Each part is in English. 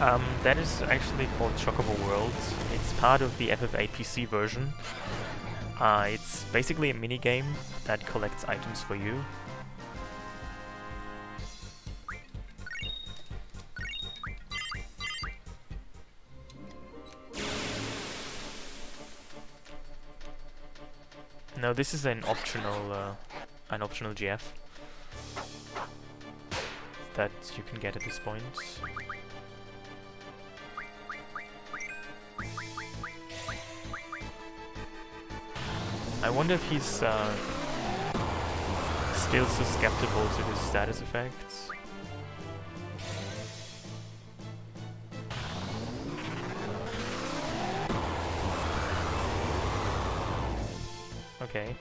That is actually called Chocobo Worlds. It's part of the FF8 PC version. It's basically a mini-game that collects items for you. No, this is an optional GF that you can get at this point. I wonder if he's still so skeptical to his status effects. Okay.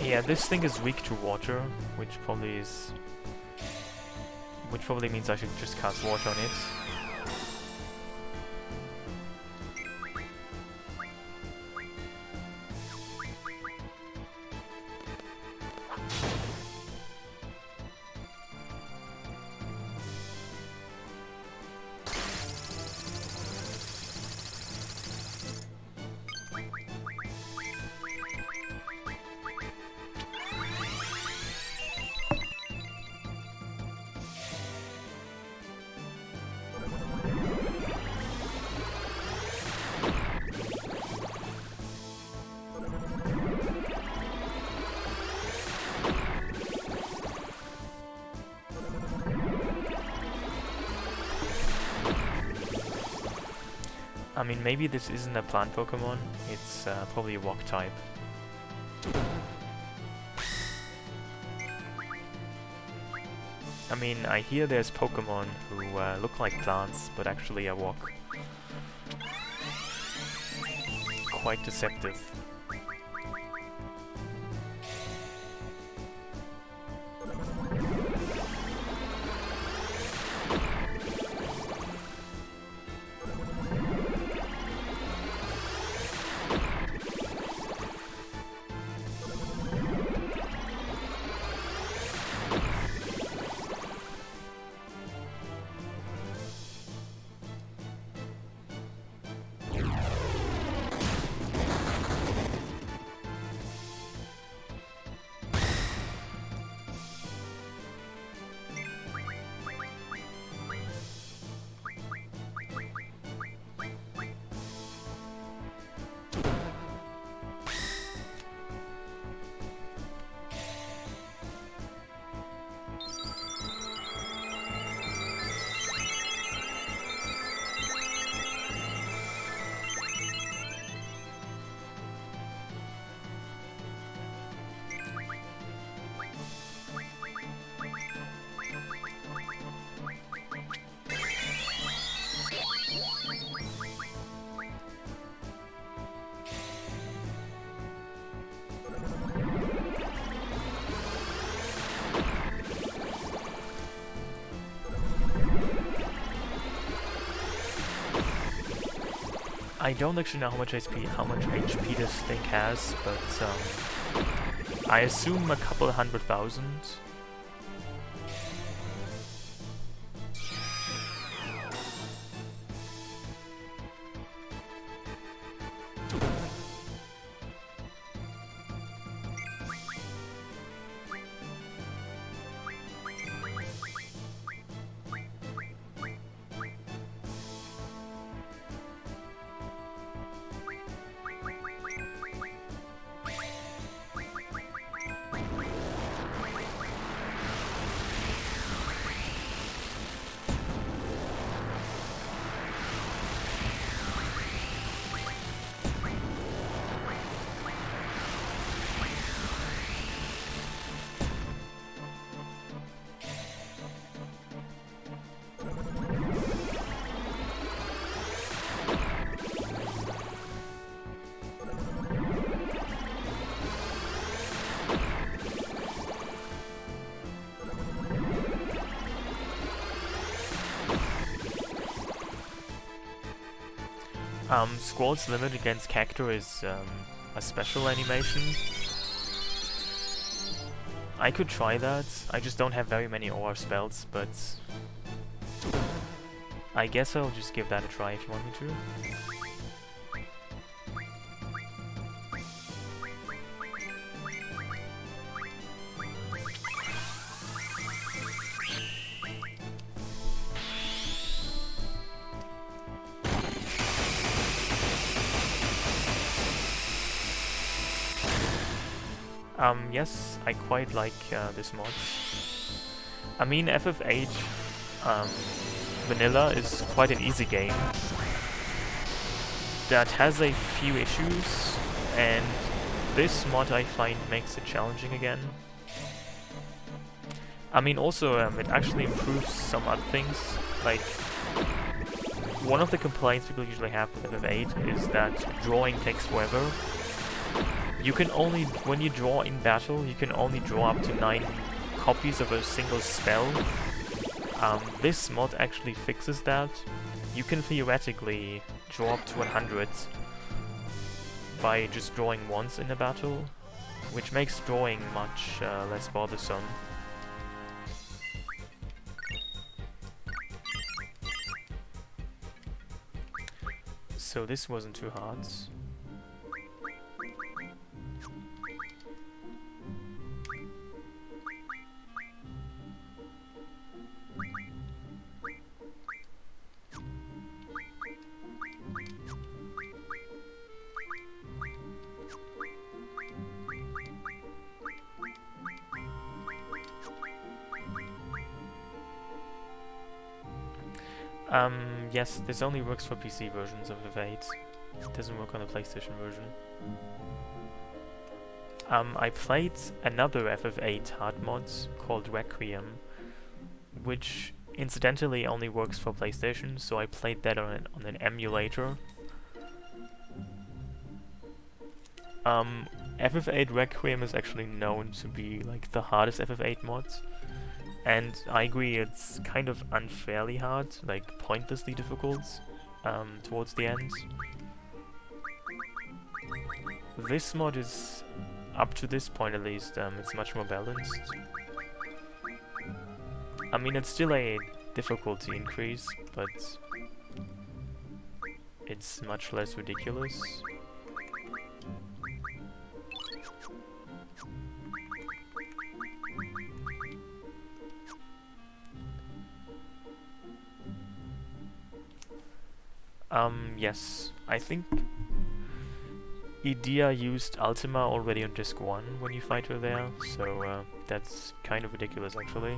Yeah, this thing is weak to water, which probably means I should just cast water on it. I mean, maybe this isn't a plant Pokemon, it's probably a rock type. I mean, I hear there's Pokemon who look like plants, but actually are rock. Quite deceptive. I don't actually know how much HP this thing has, but I assume a couple 100,000. Squall's limit against Cactor is a special animation. I could try that, I just don't have very many OR spells, but I guess I'll just give that a try if you want me to. Yes, I quite like this mod. I mean, FF8 Vanilla is quite an easy game that has a few issues, and this mod I find makes it challenging again. I mean, also, it actually improves some other things, like one of the complaints people usually have with FF8 is that drawing takes forever. You can only, when you draw in battle, you can only draw up to 9 copies of a single spell. This mod actually fixes that. You can theoretically draw up to 100 by just drawing once in a battle, which makes drawing much less bothersome. So this wasn't too hard. Yes, this only works for PC versions of FF8. It doesn't work on the PlayStation version. I played another FF8 hard mod called Requiem, which incidentally only works for PlayStation, so I played that on an emulator. FF8 Requiem is actually known to be like the hardest FF8 mod. And I agree, it's kind of unfairly hard, like pointlessly difficult, towards the end. This mod is, up to this point at least, it's much more balanced. I mean, it's still a difficulty increase, but it's much less ridiculous. Yes, I think Idea used Ultima already on disc 1 when you fight her there, so that's kind of ridiculous actually.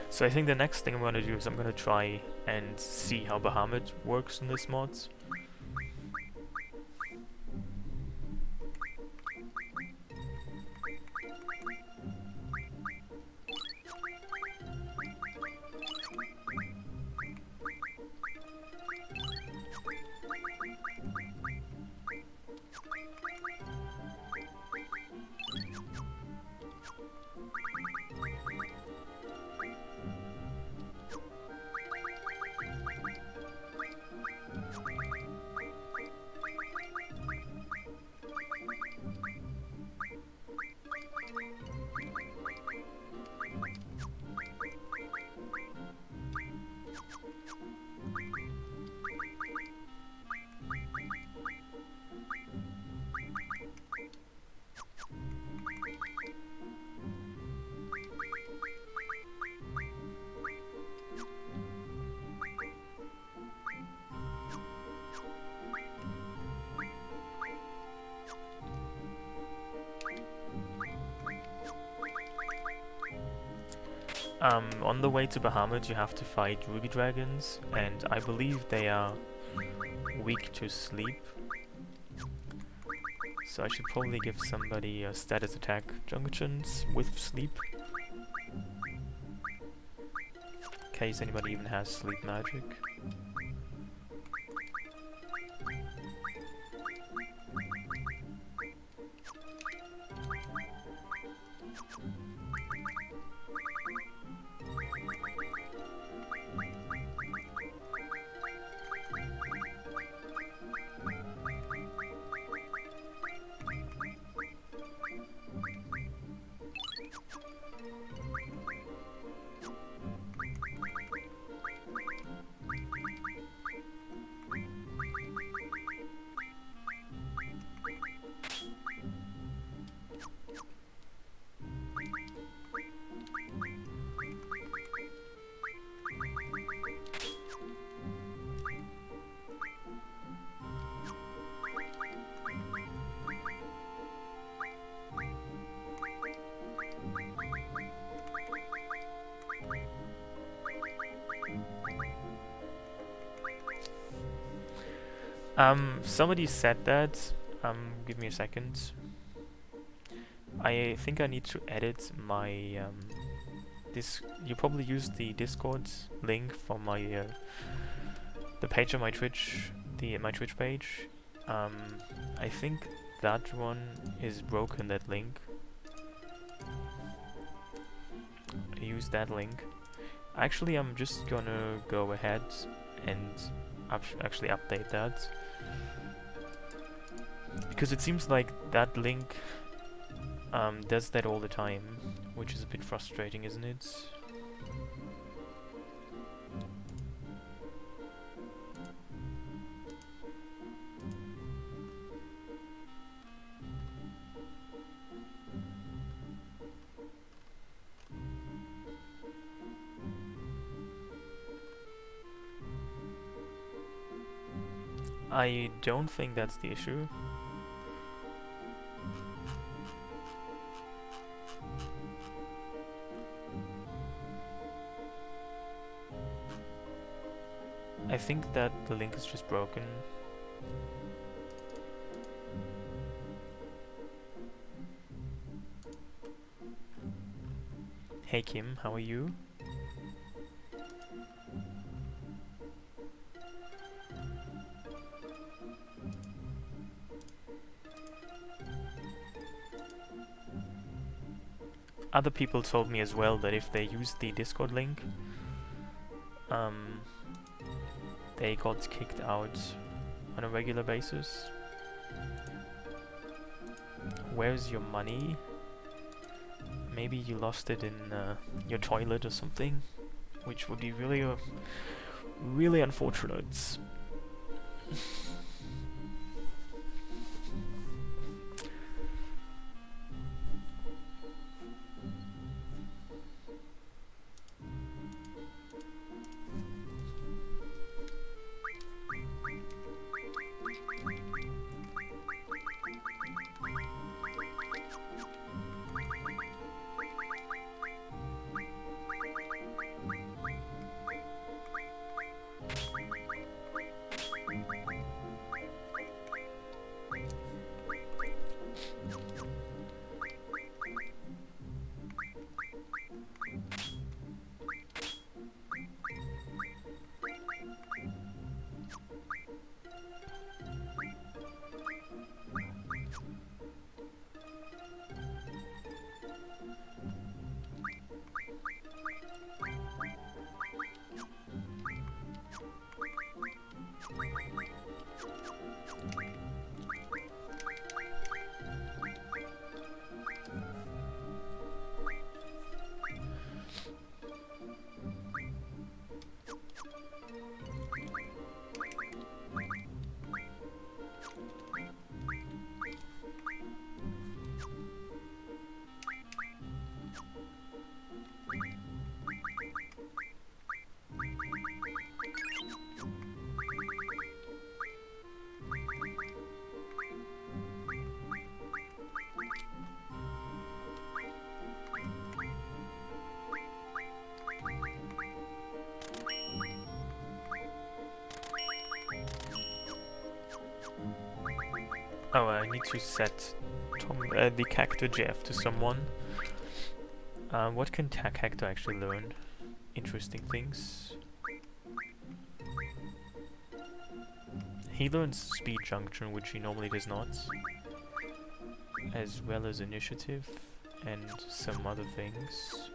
So I think the next thing I'm gonna do is I'm gonna try and see how Bahamut works in this mod. On the way to Bahamut you have to fight ruby dragons, and I believe they are weak to sleep. So I should probably give somebody a status attack junctions with sleep. In case anybody even has sleep magic. Somebody said that, give me a second. I think I need to edit my, you probably used the Discord link for my, the page on my Twitch, my Twitch page. I think that one is broken, that link. I use that link. Actually, I'm just gonna go ahead and actually update that, because it seems like that link does that all the time, which is a bit frustrating, isn't it? I don't think that's the issue. I think that the link is just broken. Hey Kim, how are you? Other people told me as well that if they used the Discord link, they got kicked out on a regular basis. Where's your money? Maybe you lost it in your toilet or something, which would be really, really unfortunate. Oh, I need to set the character Jeff to someone. What can character actually learn? Interesting things. He learns speed junction, which he normally does not, as well as initiative and some other things.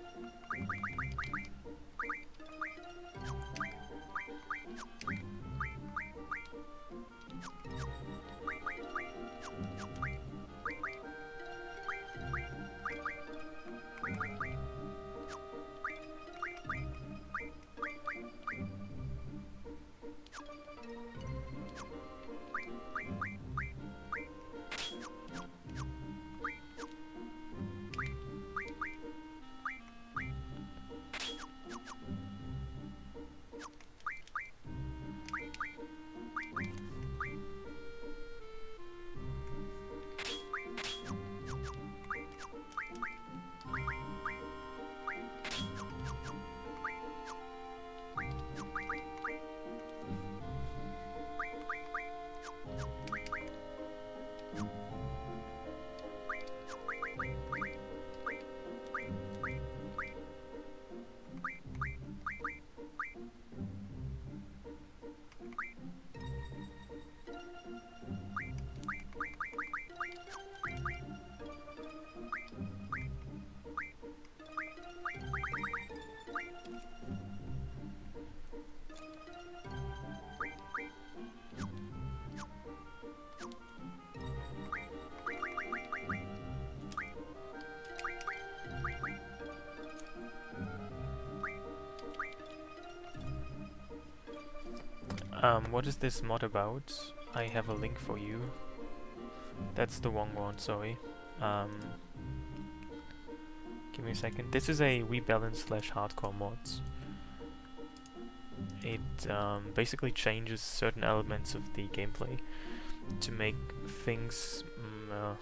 What is this mod about? I have a link for you. That's the wrong one, sorry. Give me a second. This is a rebalance / hardcore mod. It basically changes certain elements of the gameplay to make things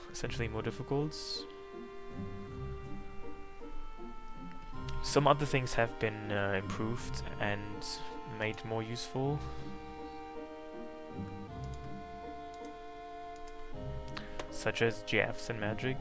essentially more difficult. Some other things have been improved and made more useful. Such as GFs and magic.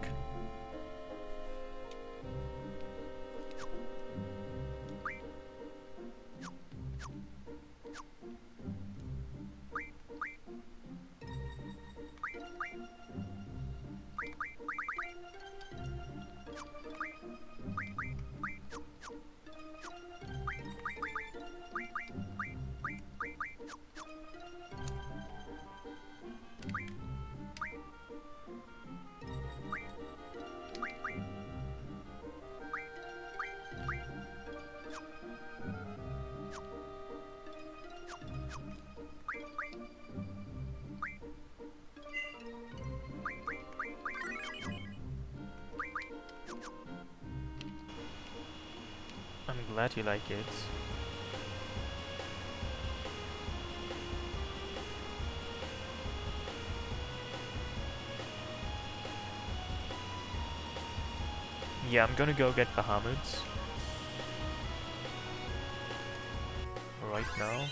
I'm glad you like it. Yeah, I'm gonna go get Bahamut right now.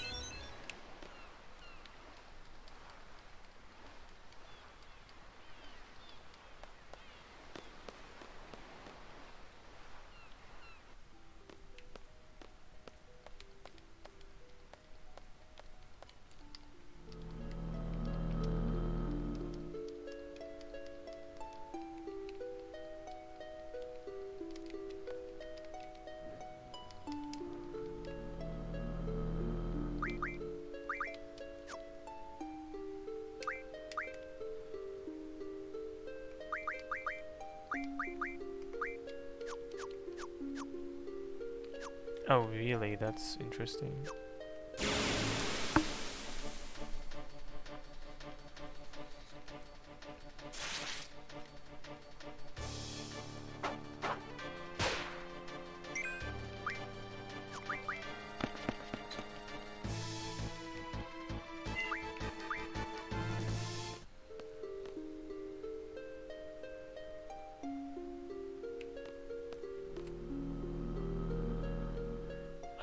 Oh, really? That's interesting.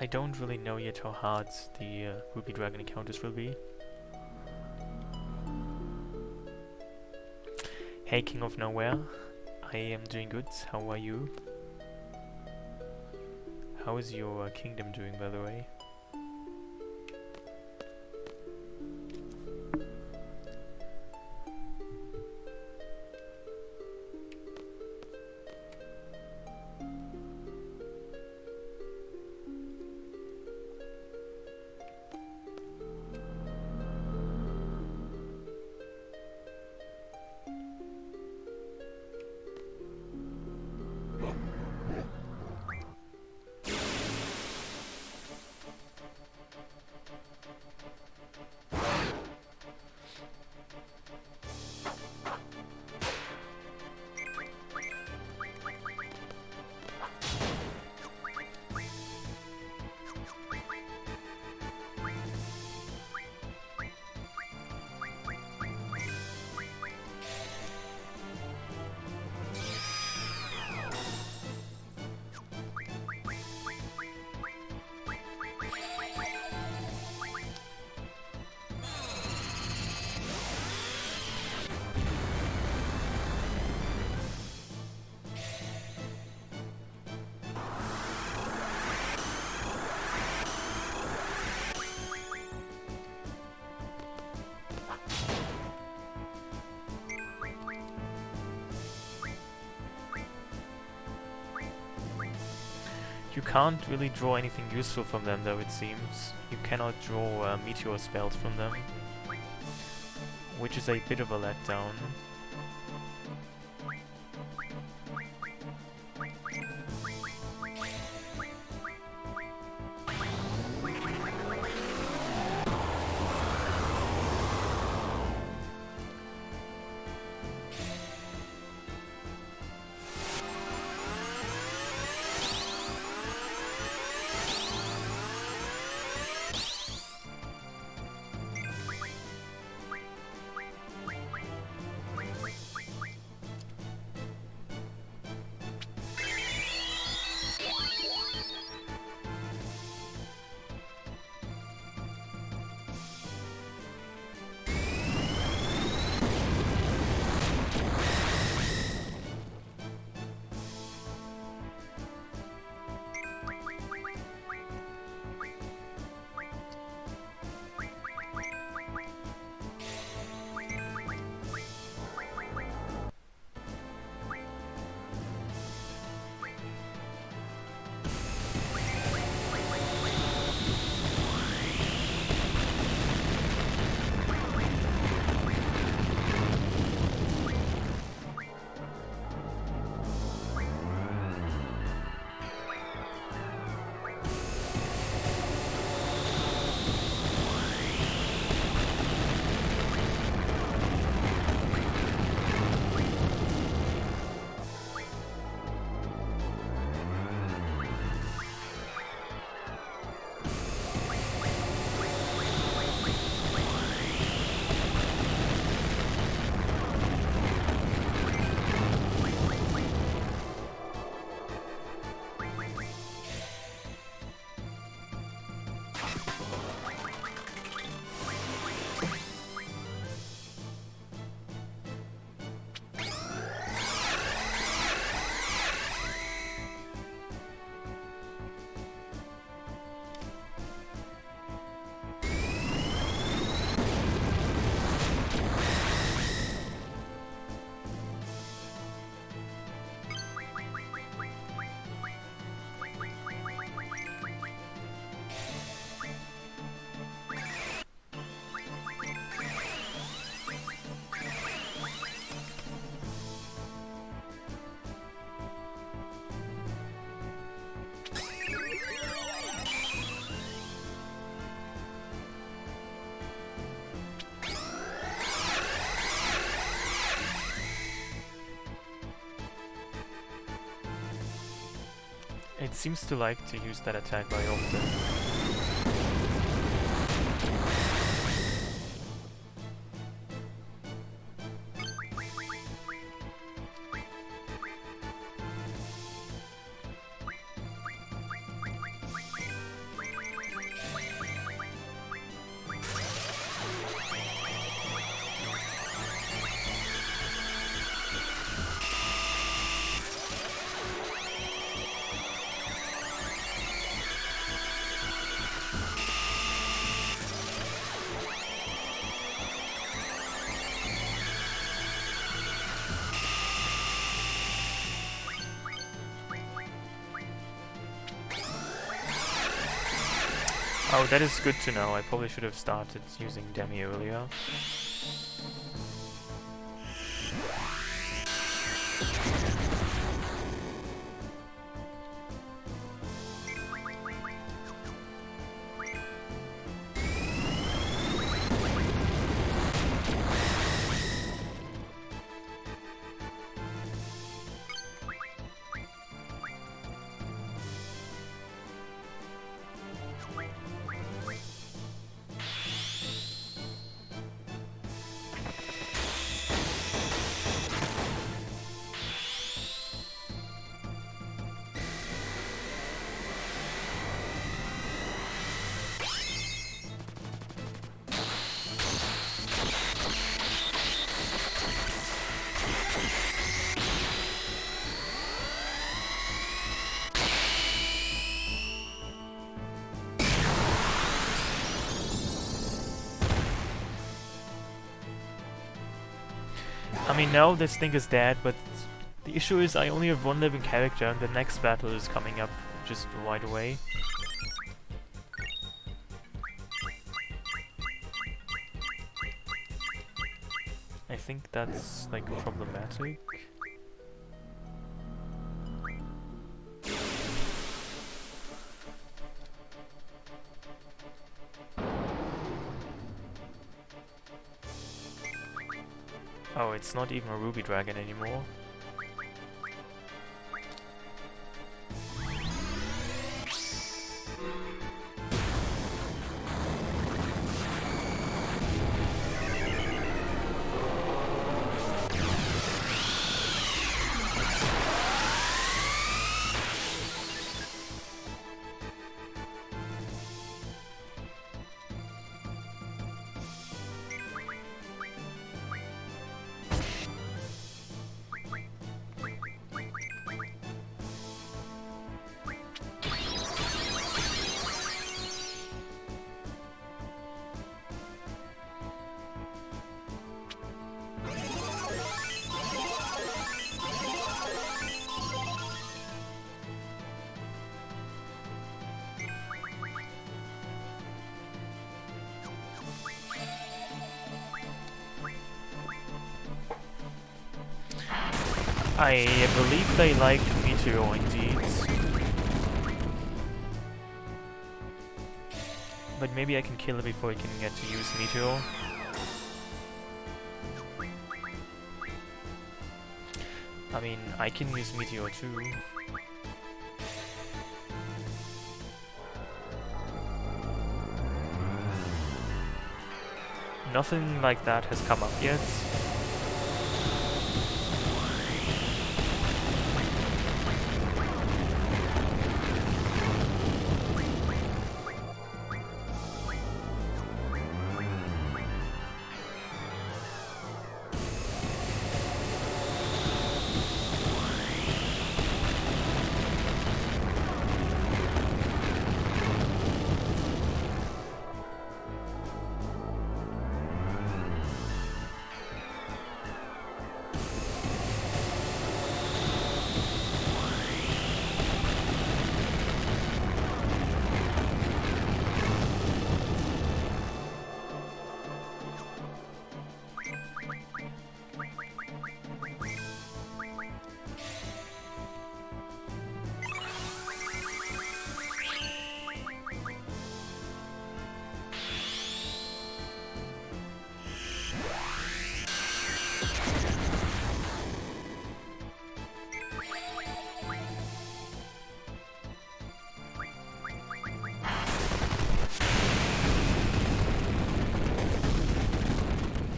I don't really know yet how hard the Ruby Dragon encounters will be. Hey King of Nowhere, I am doing good, how are you? How is your kingdom doing, by the way? You can't really draw anything useful from them though, it seems. You cannot draw meteor spells from them, which is a bit of a letdown. It seems to like to use that attack very often. Oh, that is good to know. I probably should have started using Demi earlier. I mean, now this thing is dead, but the issue is I only have one living character and the next battle is coming up just right away. I think that's, like, problematic. Oh, it's not even a ruby dragon anymore. I believe they like Meteor indeed. But maybe I can kill it before I can get to use Meteor. I mean, I can use Meteor too. Nothing like that has come up yet.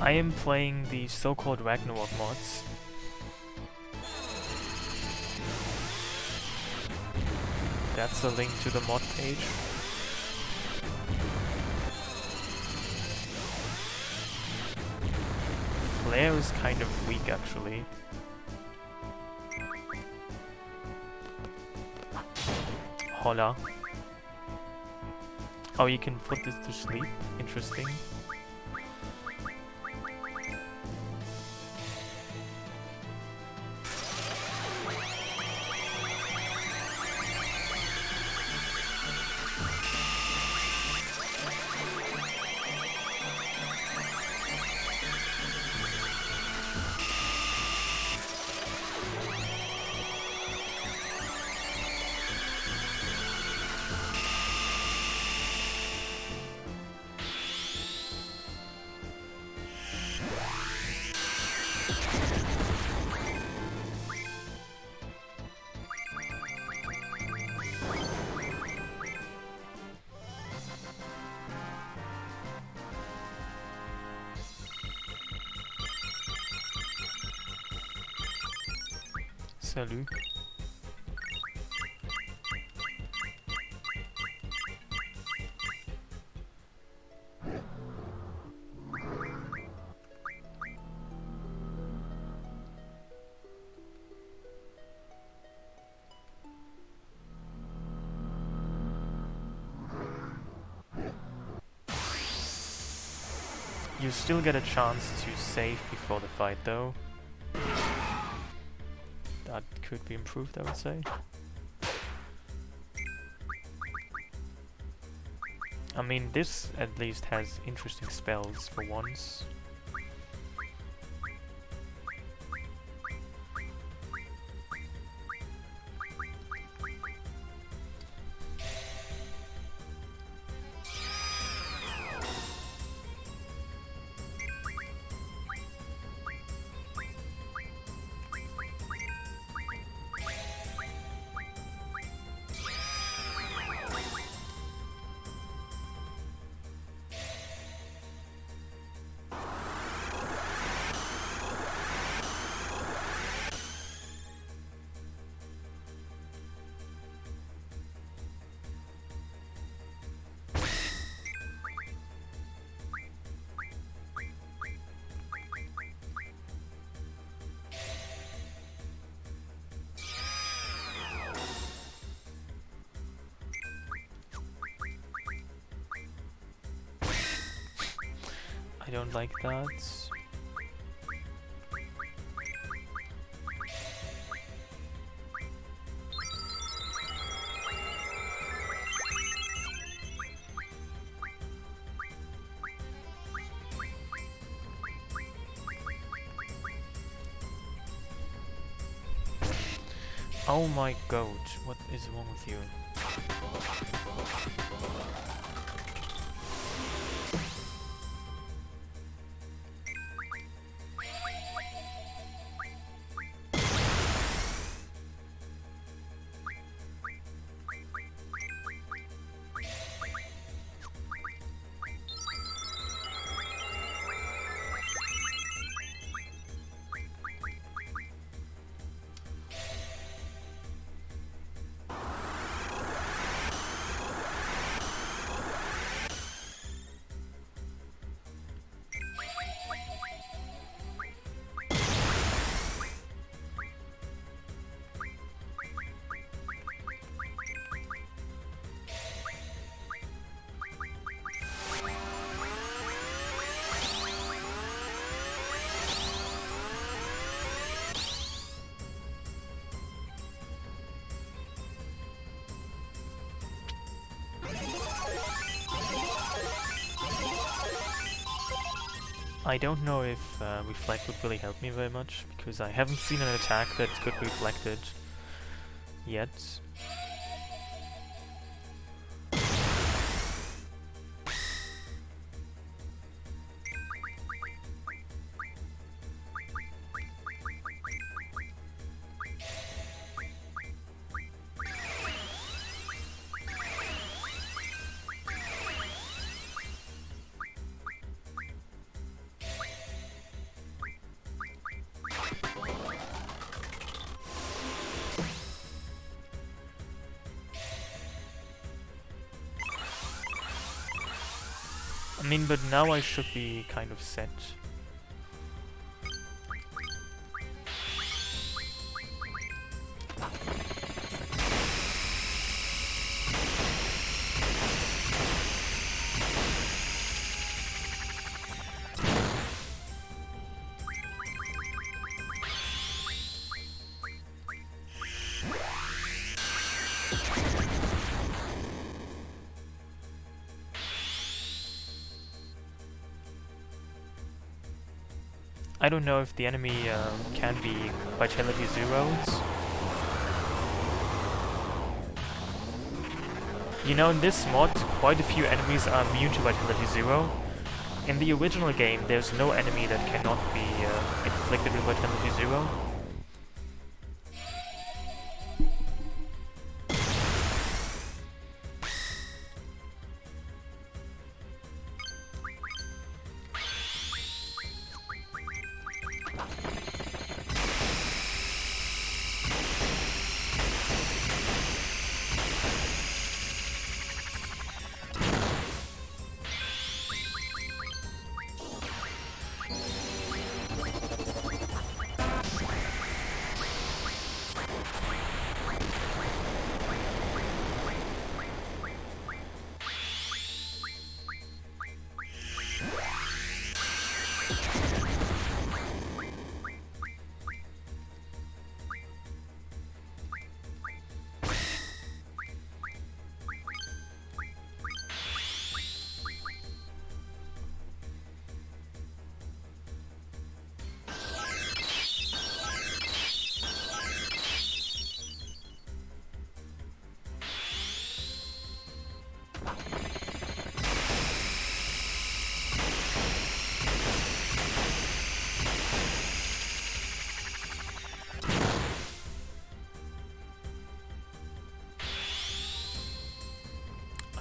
I am playing the so-called Ragnarok mods. That's a link to the mod page. Flare is kind of weak actually. Holla. Oh, you can put this to sleep? Interesting. Salut. You still get a chance to save before the fight though. That could be improved, I would say. I mean, this at least has interesting spells for once. I don't like that. Oh my god, what is wrong with you? I don't know if Reflect would really help me very much, because I haven't seen an attack that could be reflected yet. I mean, but now I should be kind of set. I don't know if the enemy can be Vitality Zeros. You know, in this mod, quite a few enemies are immune to Vitality Zero. In the original game, there's no enemy that cannot be inflicted with Vitality Zero.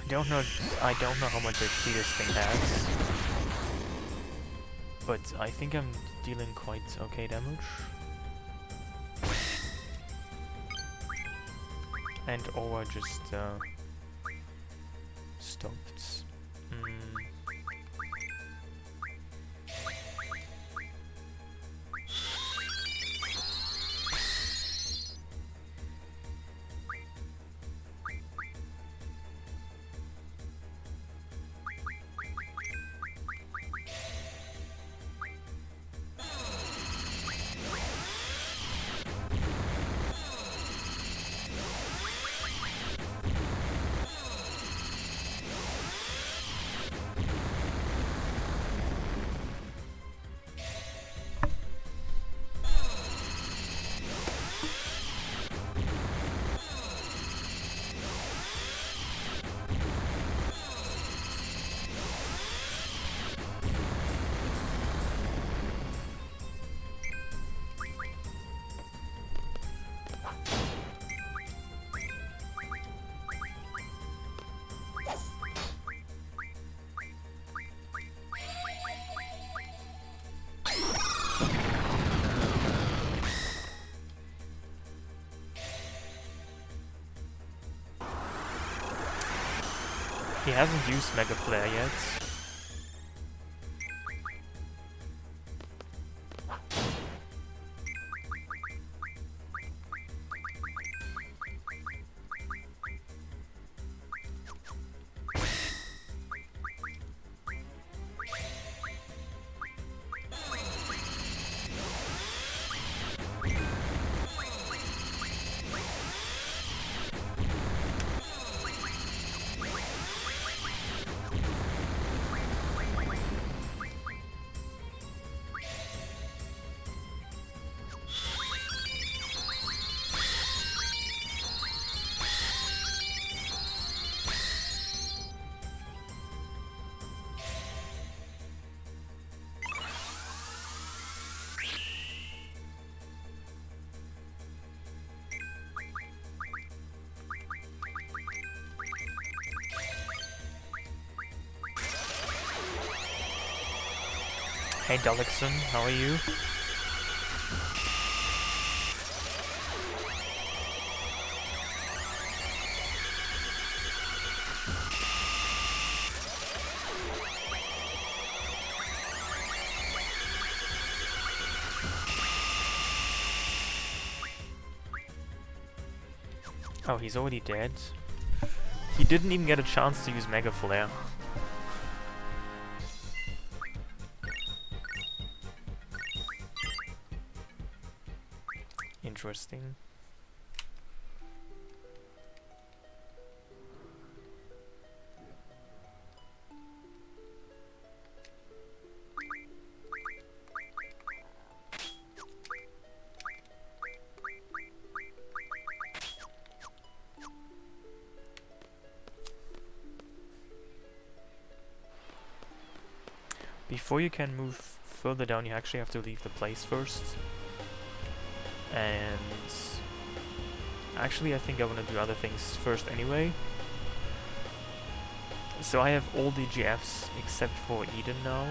I don't know how much HP this thing has. But I think I'm dealing quite okay damage. And Aura just stopped. He hasn't used Mega Flare yet. Hey Dalekson, how are you? Oh, he's already dead. He didn't even get a chance to use Mega Flare. Interesting. Before you can move further down, you actually have to leave the place first. And actually I think I want to do other things first anyway. So I have all the GFs except for Eden now.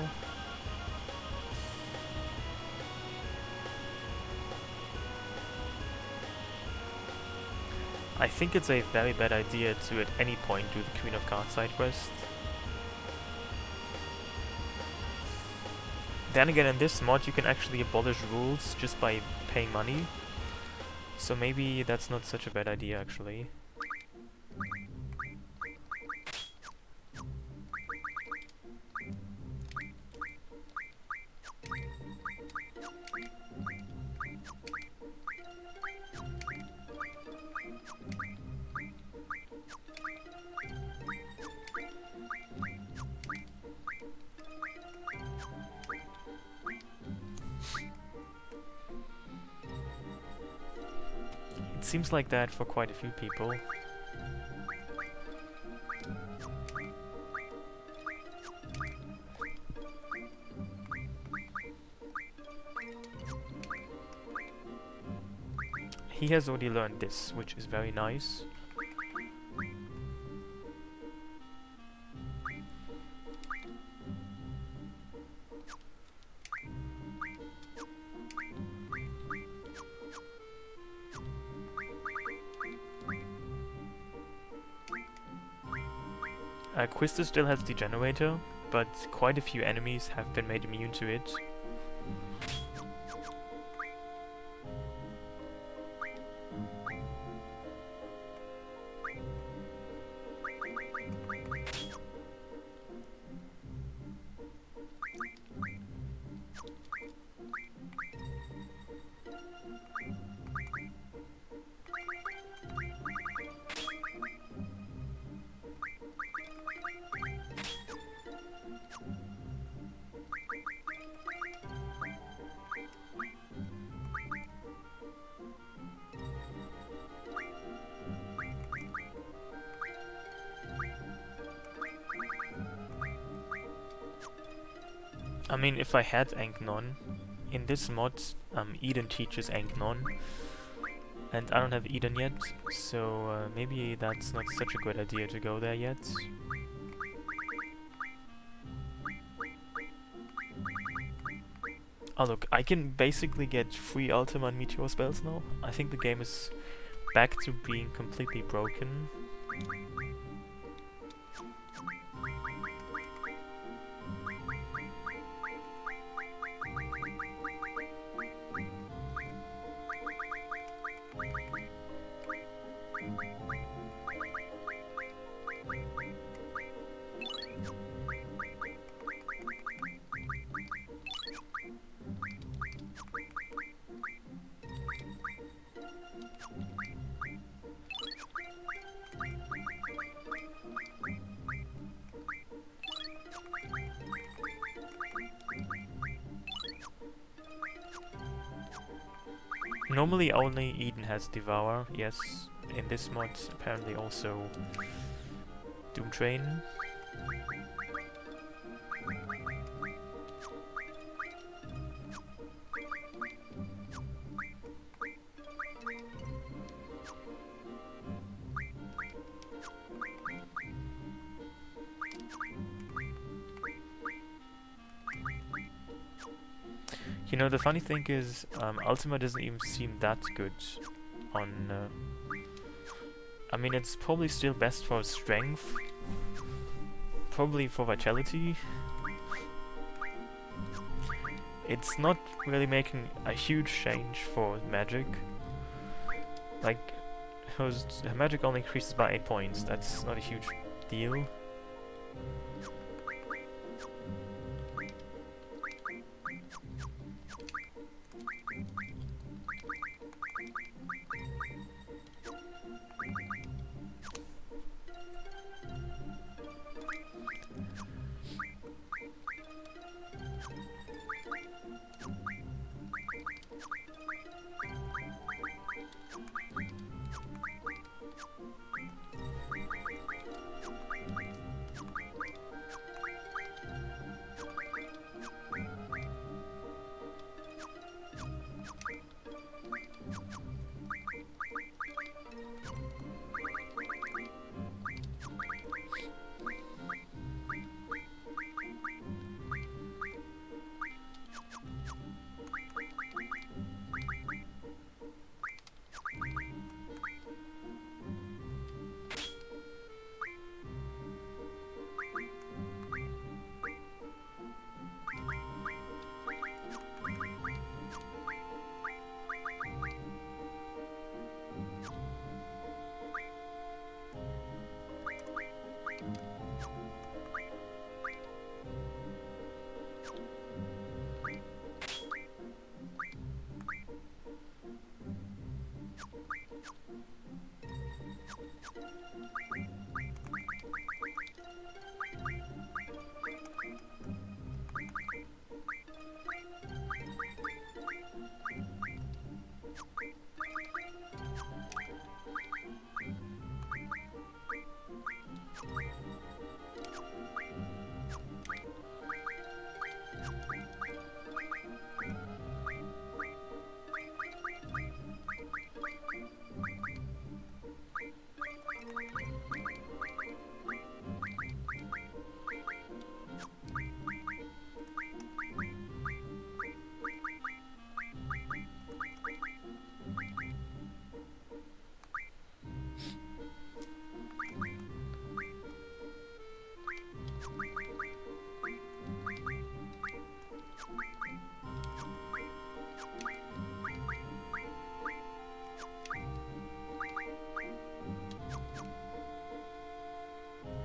I think it's a very bad idea to at any point do the Queen of Cards side quest. Then again, in this mod you can actually abolish rules just by paying money. So maybe that's not such a bad idea actually. Seems like that for quite a few people. He has already learned this, which is very nice. Quister still has Degenerator, but quite a few enemies have been made immune to it. I mean, if I had Anknon, in this mod, Eden teaches Anknon, and I don't have Eden yet, so maybe that's not such a good idea to go there yet. Oh look, I can basically get free Ultima and Meteor spells now. I think the game is back to being completely broken. Normally only Eden has Devour, yes. In this mod apparently also Doom Train. You know, the funny thing is, Ultima doesn't even seem that good on... I mean, it's probably still best for strength, probably for vitality. It's not really making a huge change for magic. Like, her magic only increases by 8 points, that's not a huge deal.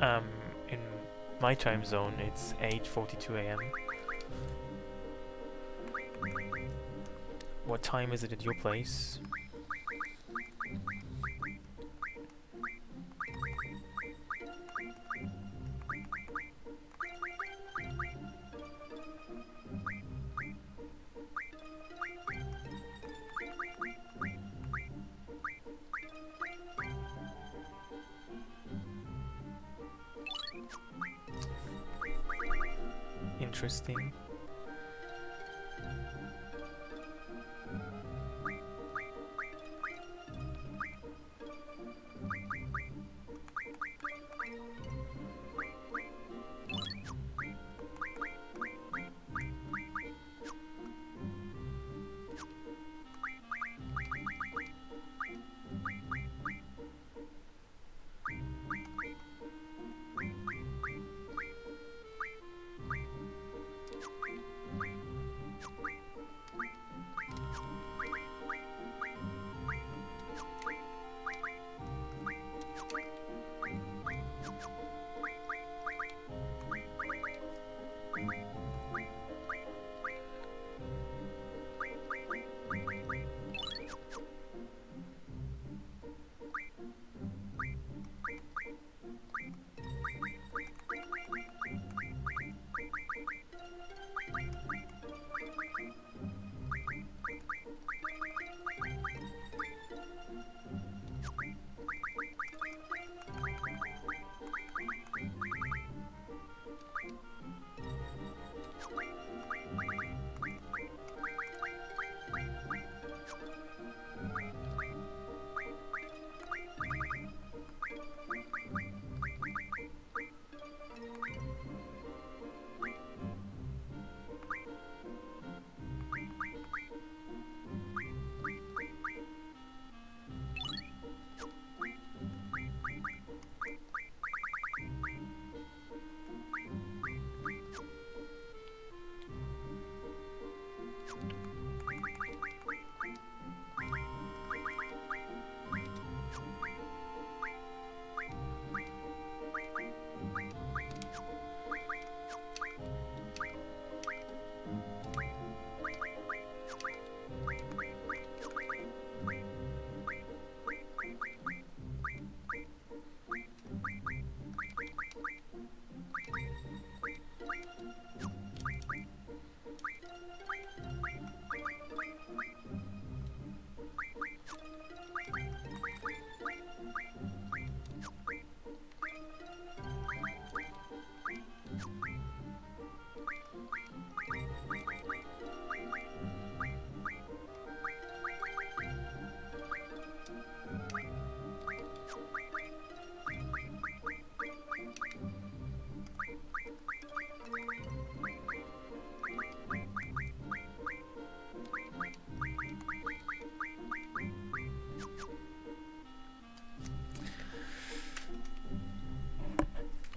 In my time zone, it's 8:42 a.m. What time is it at your place? Interesting.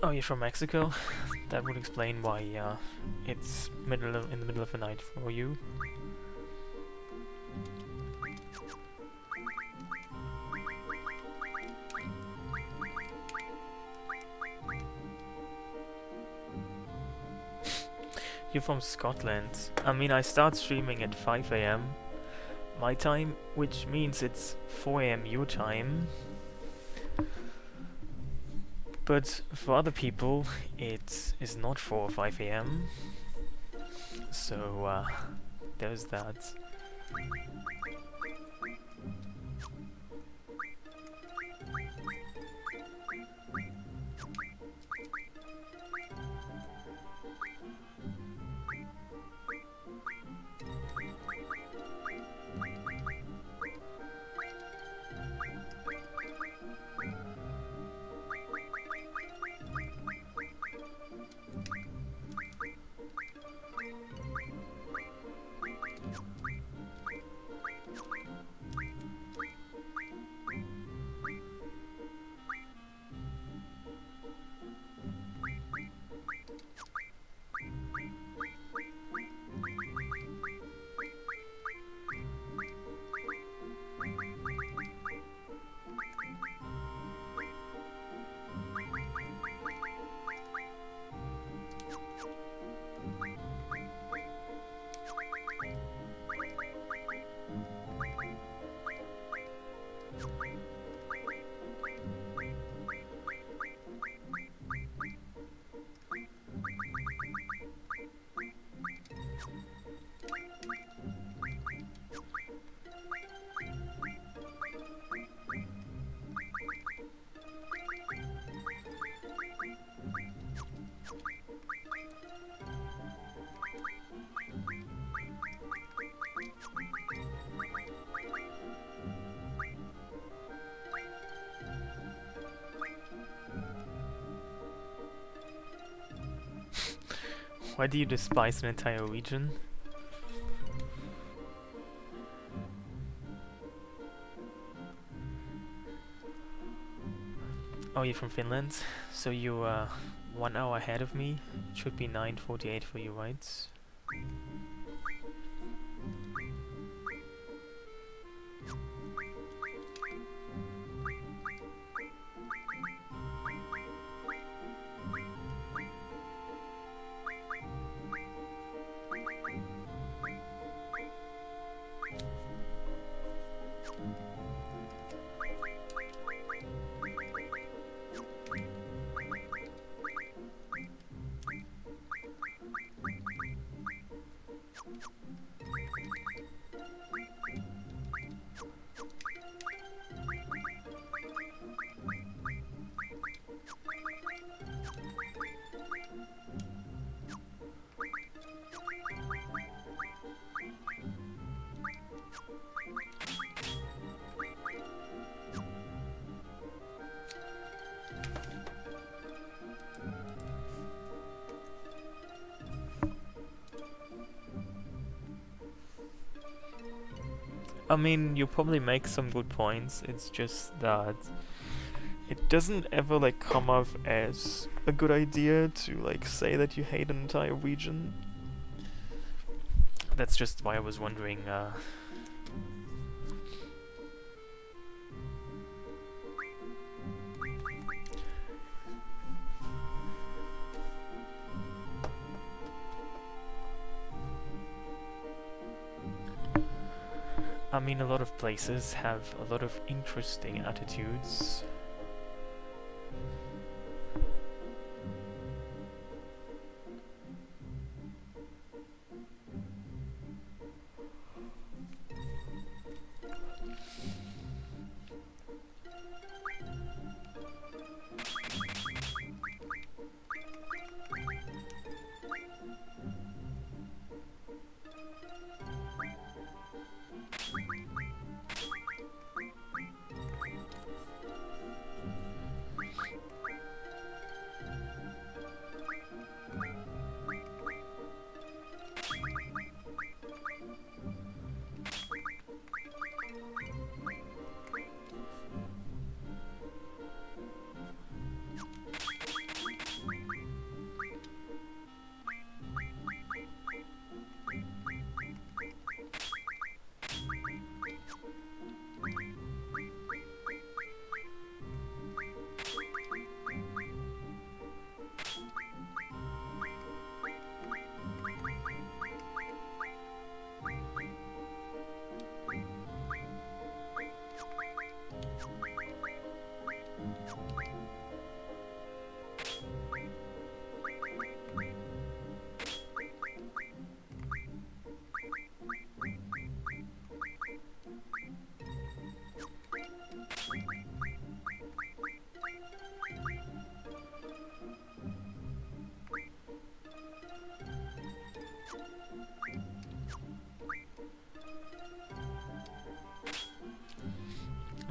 Oh, you're from Mexico? That would explain why it's in the middle of the night for you. You're from Scotland. I mean, I start streaming at 5 AM my time, which means it's 4 AM your time. But for other people, it is not 4 or 5 AM. So, there's that. Why do you despise an entire region? Oh, you're from Finland? So you're 1 hour ahead of me. It should be 9:48 for you, right? I mean, you probably make some good points, it's just that it doesn't ever like come off as a good idea to like say that you hate an entire region. That's just why I was wondering, I mean, a lot of places have a lot of interesting attitudes.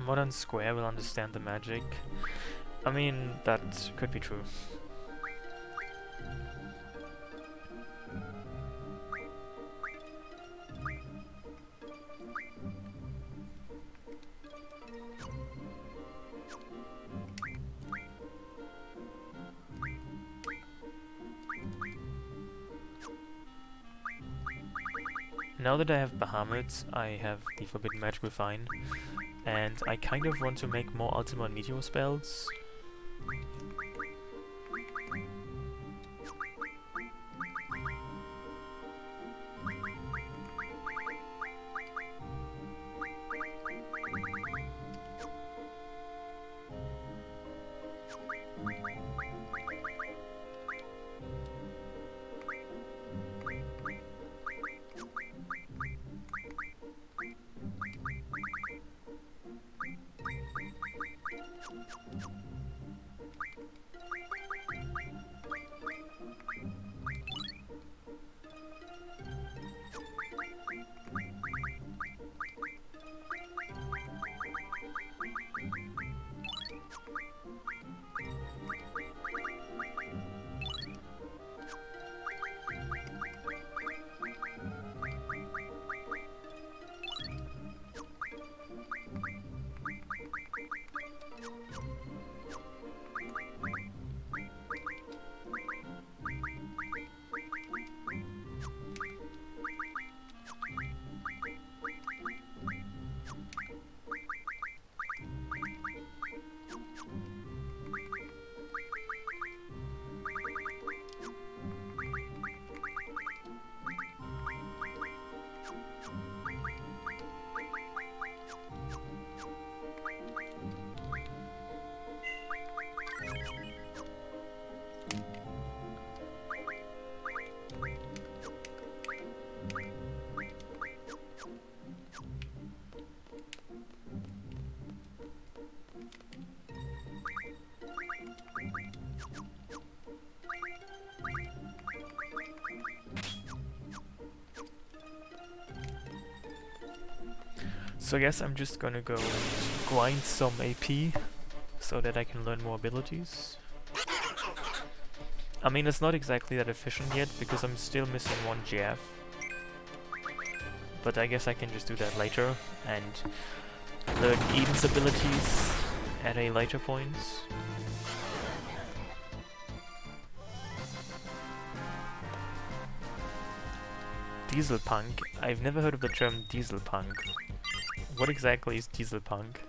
Modern Square will understand the magic. I mean, that could be true. Now that I have Bahamut, I have the Forbidden Magic Refine, and I kind of want to make more Ultima and Meteor spells. So I guess I'm just gonna go and grind some AP so that I can learn more abilities. I mean, it's not exactly that efficient yet because I'm still missing one GF. But I guess I can just do that later and learn Eden's abilities at a later point. Diesel punk? I've never heard of the term diesel punk. What exactly is diesel punk?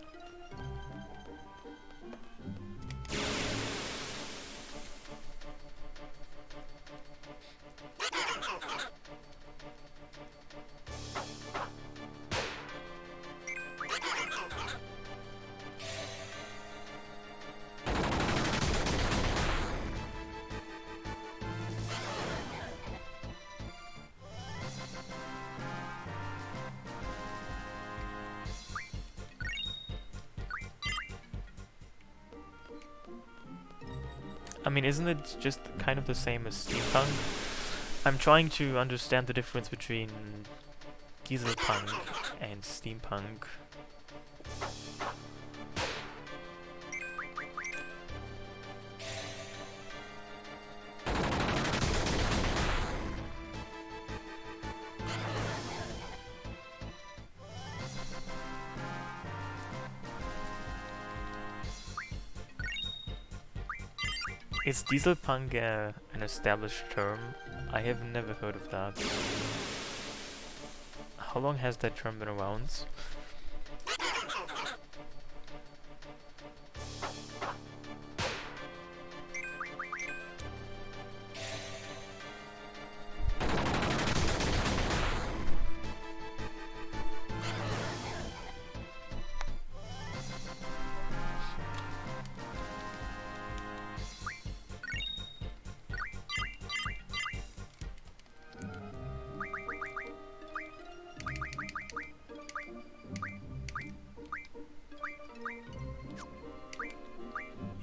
I mean, isn't it just kind of the same as steampunk? I'm trying to understand the difference between dieselpunk and steampunk. Is dieselpunk an established term? I have never heard of that. How long has that term been around?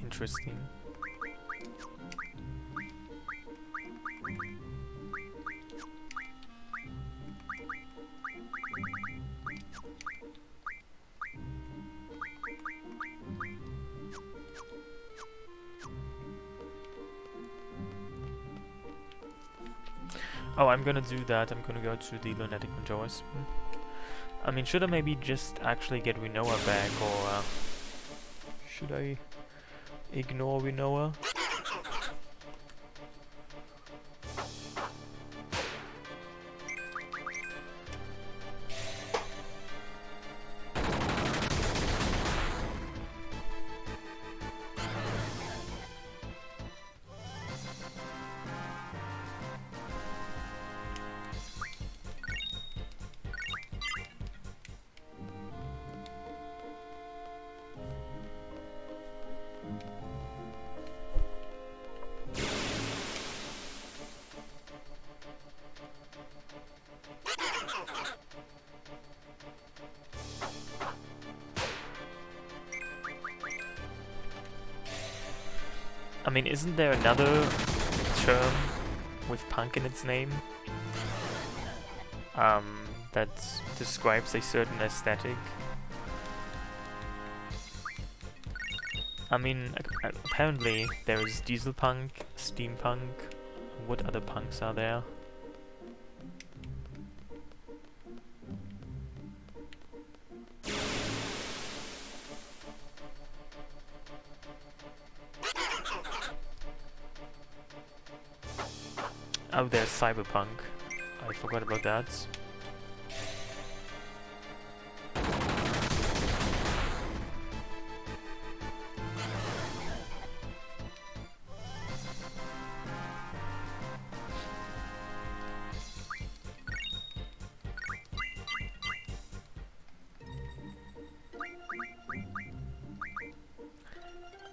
Interesting. Oh, I'm gonna do that. I'm gonna go to the lunatic controllers. I mean, should I maybe just actually get Rinoa back, or should I ignore Rinoa? I mean, isn't there another term with punk in its name? That describes a certain aesthetic? I mean, apparently there is diesel punk, steampunk. What other punks are there? Oh, there's cyberpunk. I forgot about that.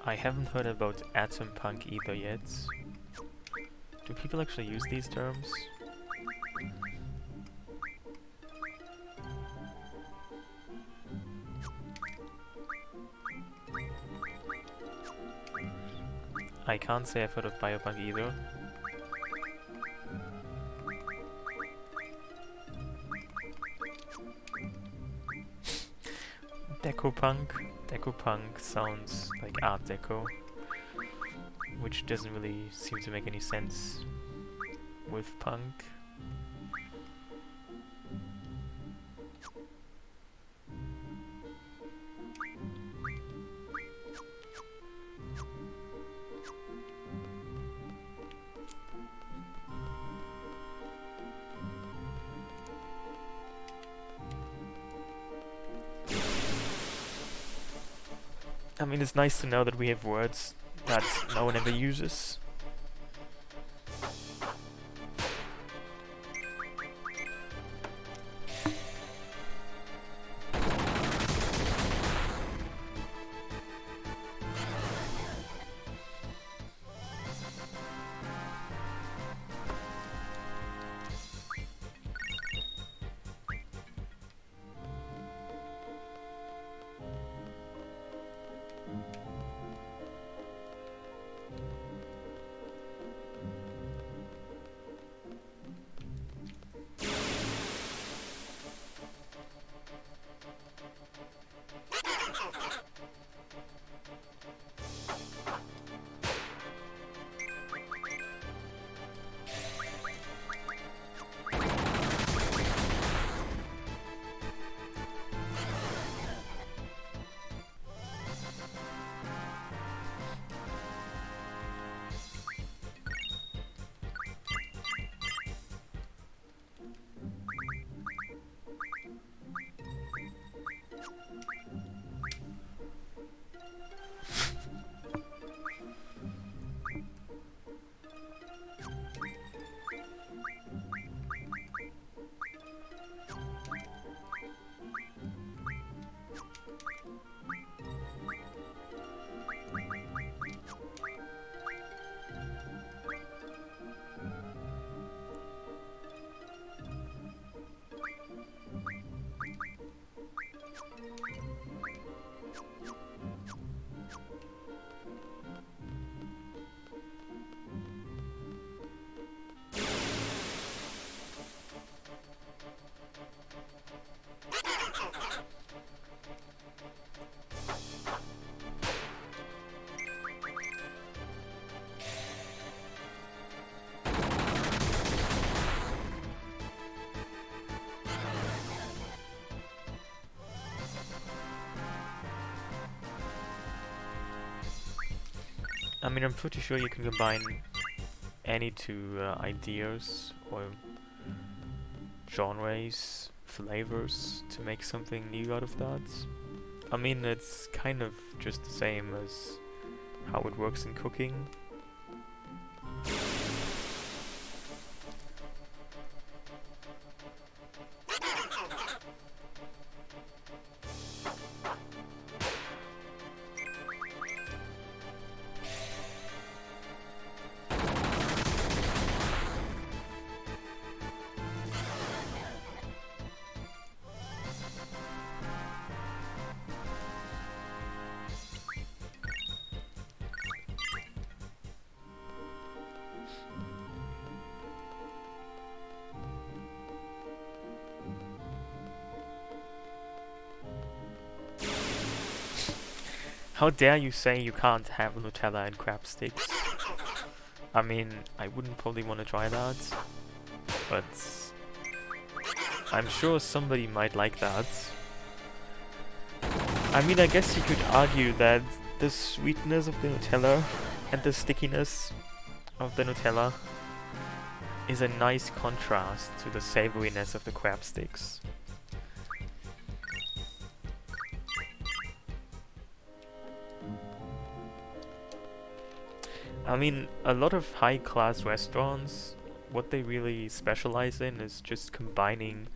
I haven't heard about atom punk either yet. Do people actually use these terms? I can't say I've heard of biopunk either. Deco-punk. Deco-punk sounds like Art Deco, which doesn't really seem to make any sense with punk. I mean, it's nice to know that we have words that no one ever uses. I mean, I'm pretty sure you can combine any two ideas or genres, flavors to make something new out of that. I mean, it's kind of just the same as how it works in cooking. How dare you say you can't have Nutella and crab sticks? I mean, I wouldn't probably want to try that, but I'm sure somebody might like that. I mean, I guess you could argue that the sweetness of the Nutella and the stickiness of the Nutella is a nice contrast to the savoriness of the crab sticks. I mean, a lot of high-class restaurants, what they really specialize in is just combining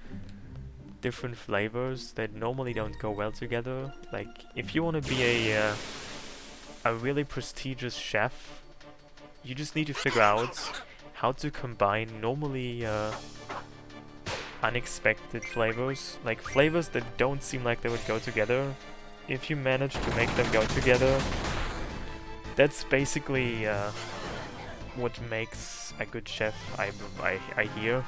different flavors that normally don't go well together. Like, if you want to be a really prestigious chef, you just need to figure out how to combine normally unexpected flavors, like flavors that don't seem like they would go together. If you manage to make them go together, that's basically what makes a good chef, I hear.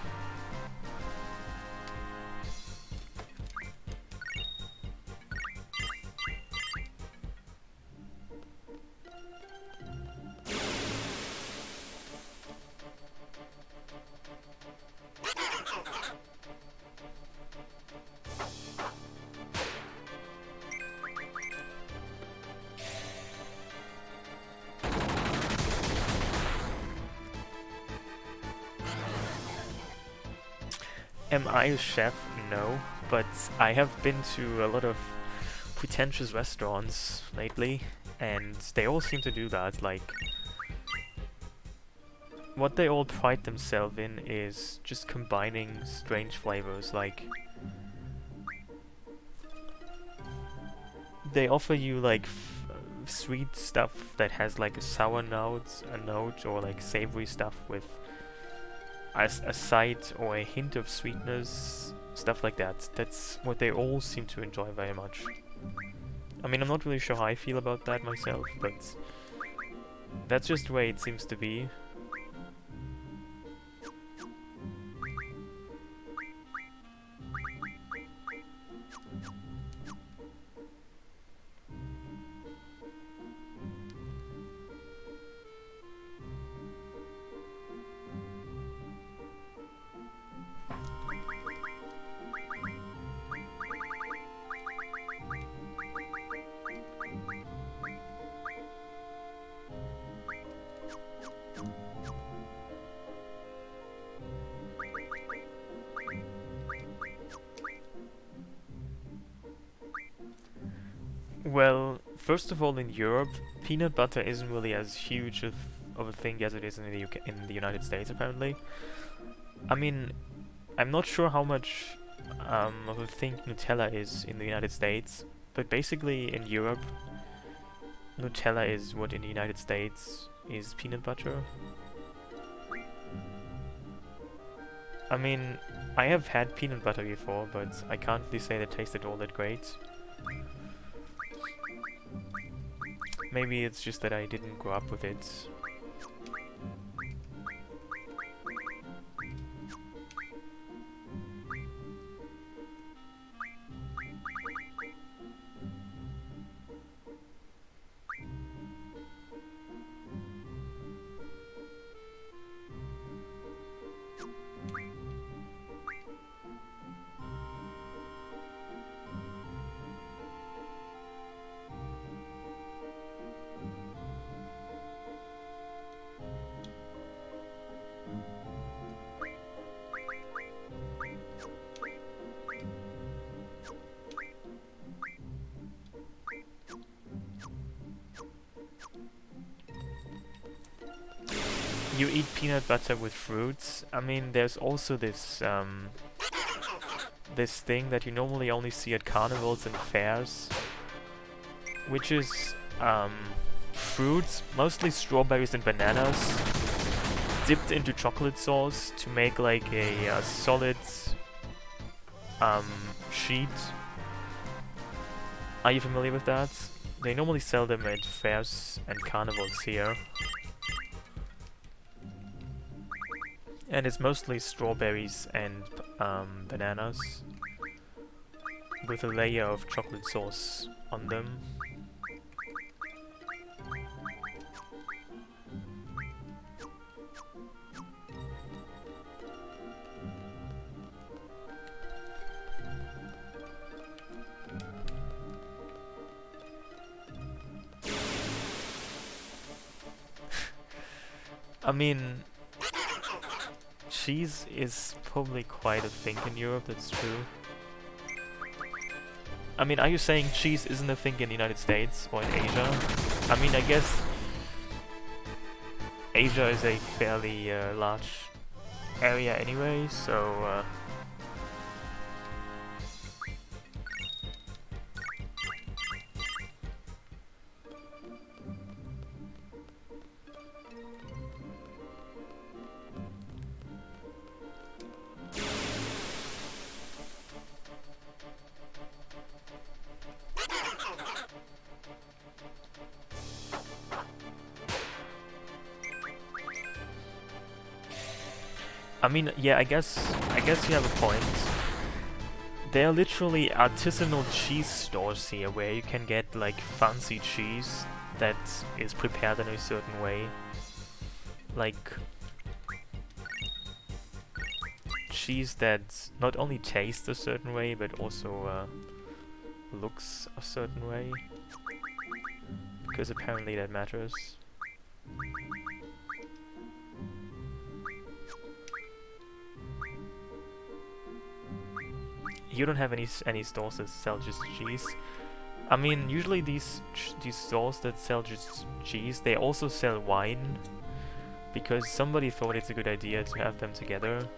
Am I a chef? No, but I have been to a lot of pretentious restaurants lately, and they all seem to do that. Like, what they all pride themselves in is just combining strange flavors. Like, they offer you like sweet stuff that has like a sour note, or like savory stuff with a side or a hint of sweetness, stuff like that. That's what they all seem to enjoy very much. I mean, I'm not really sure how I feel about that myself, but that's just the way it seems to be. Well, first of all, in Europe, peanut butter isn't really as huge of a thing as it is in the UK, in the United States, apparently. I mean, I'm not sure how much of a thing Nutella is in the United States, but basically in Europe, Nutella is what in the United States is peanut butter. I mean, I have had peanut butter before, but I can't really say that it tasted all that great. Maybe it's just that I didn't grow up with it. You eat peanut butter with fruits. I mean, there's also this this thing that you normally only see at carnivals and fairs, which is fruits, mostly strawberries and bananas, dipped into chocolate sauce to make like a solid sheet. Are you familiar with that? They normally sell them at fairs and carnivals here. And it's mostly strawberries and bananas with a layer of chocolate sauce on them. I mean, cheese is probably quite a thing in Europe, that's true. I mean, are you saying cheese isn't a thing in the United States or in Asia? I mean, I guess Asia is a fairly large area anyway, so I mean, yeah, I guess you have a point. There are literally artisanal cheese stores here where you can get like fancy cheese that is prepared in a certain way. Like cheese that not only tastes a certain way but also looks a certain way. Because apparently that matters. you don't have any stores that sell just cheese. I mean, usually these stores that sell just cheese, they also sell wine, because somebody thought it's a good idea to have them together.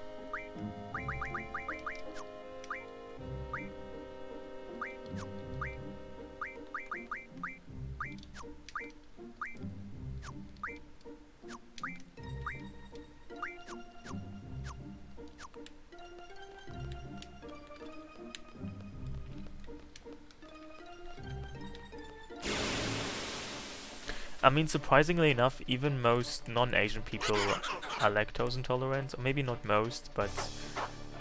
I mean, surprisingly enough, even most non-Asian people are lactose intolerant, or maybe not most, but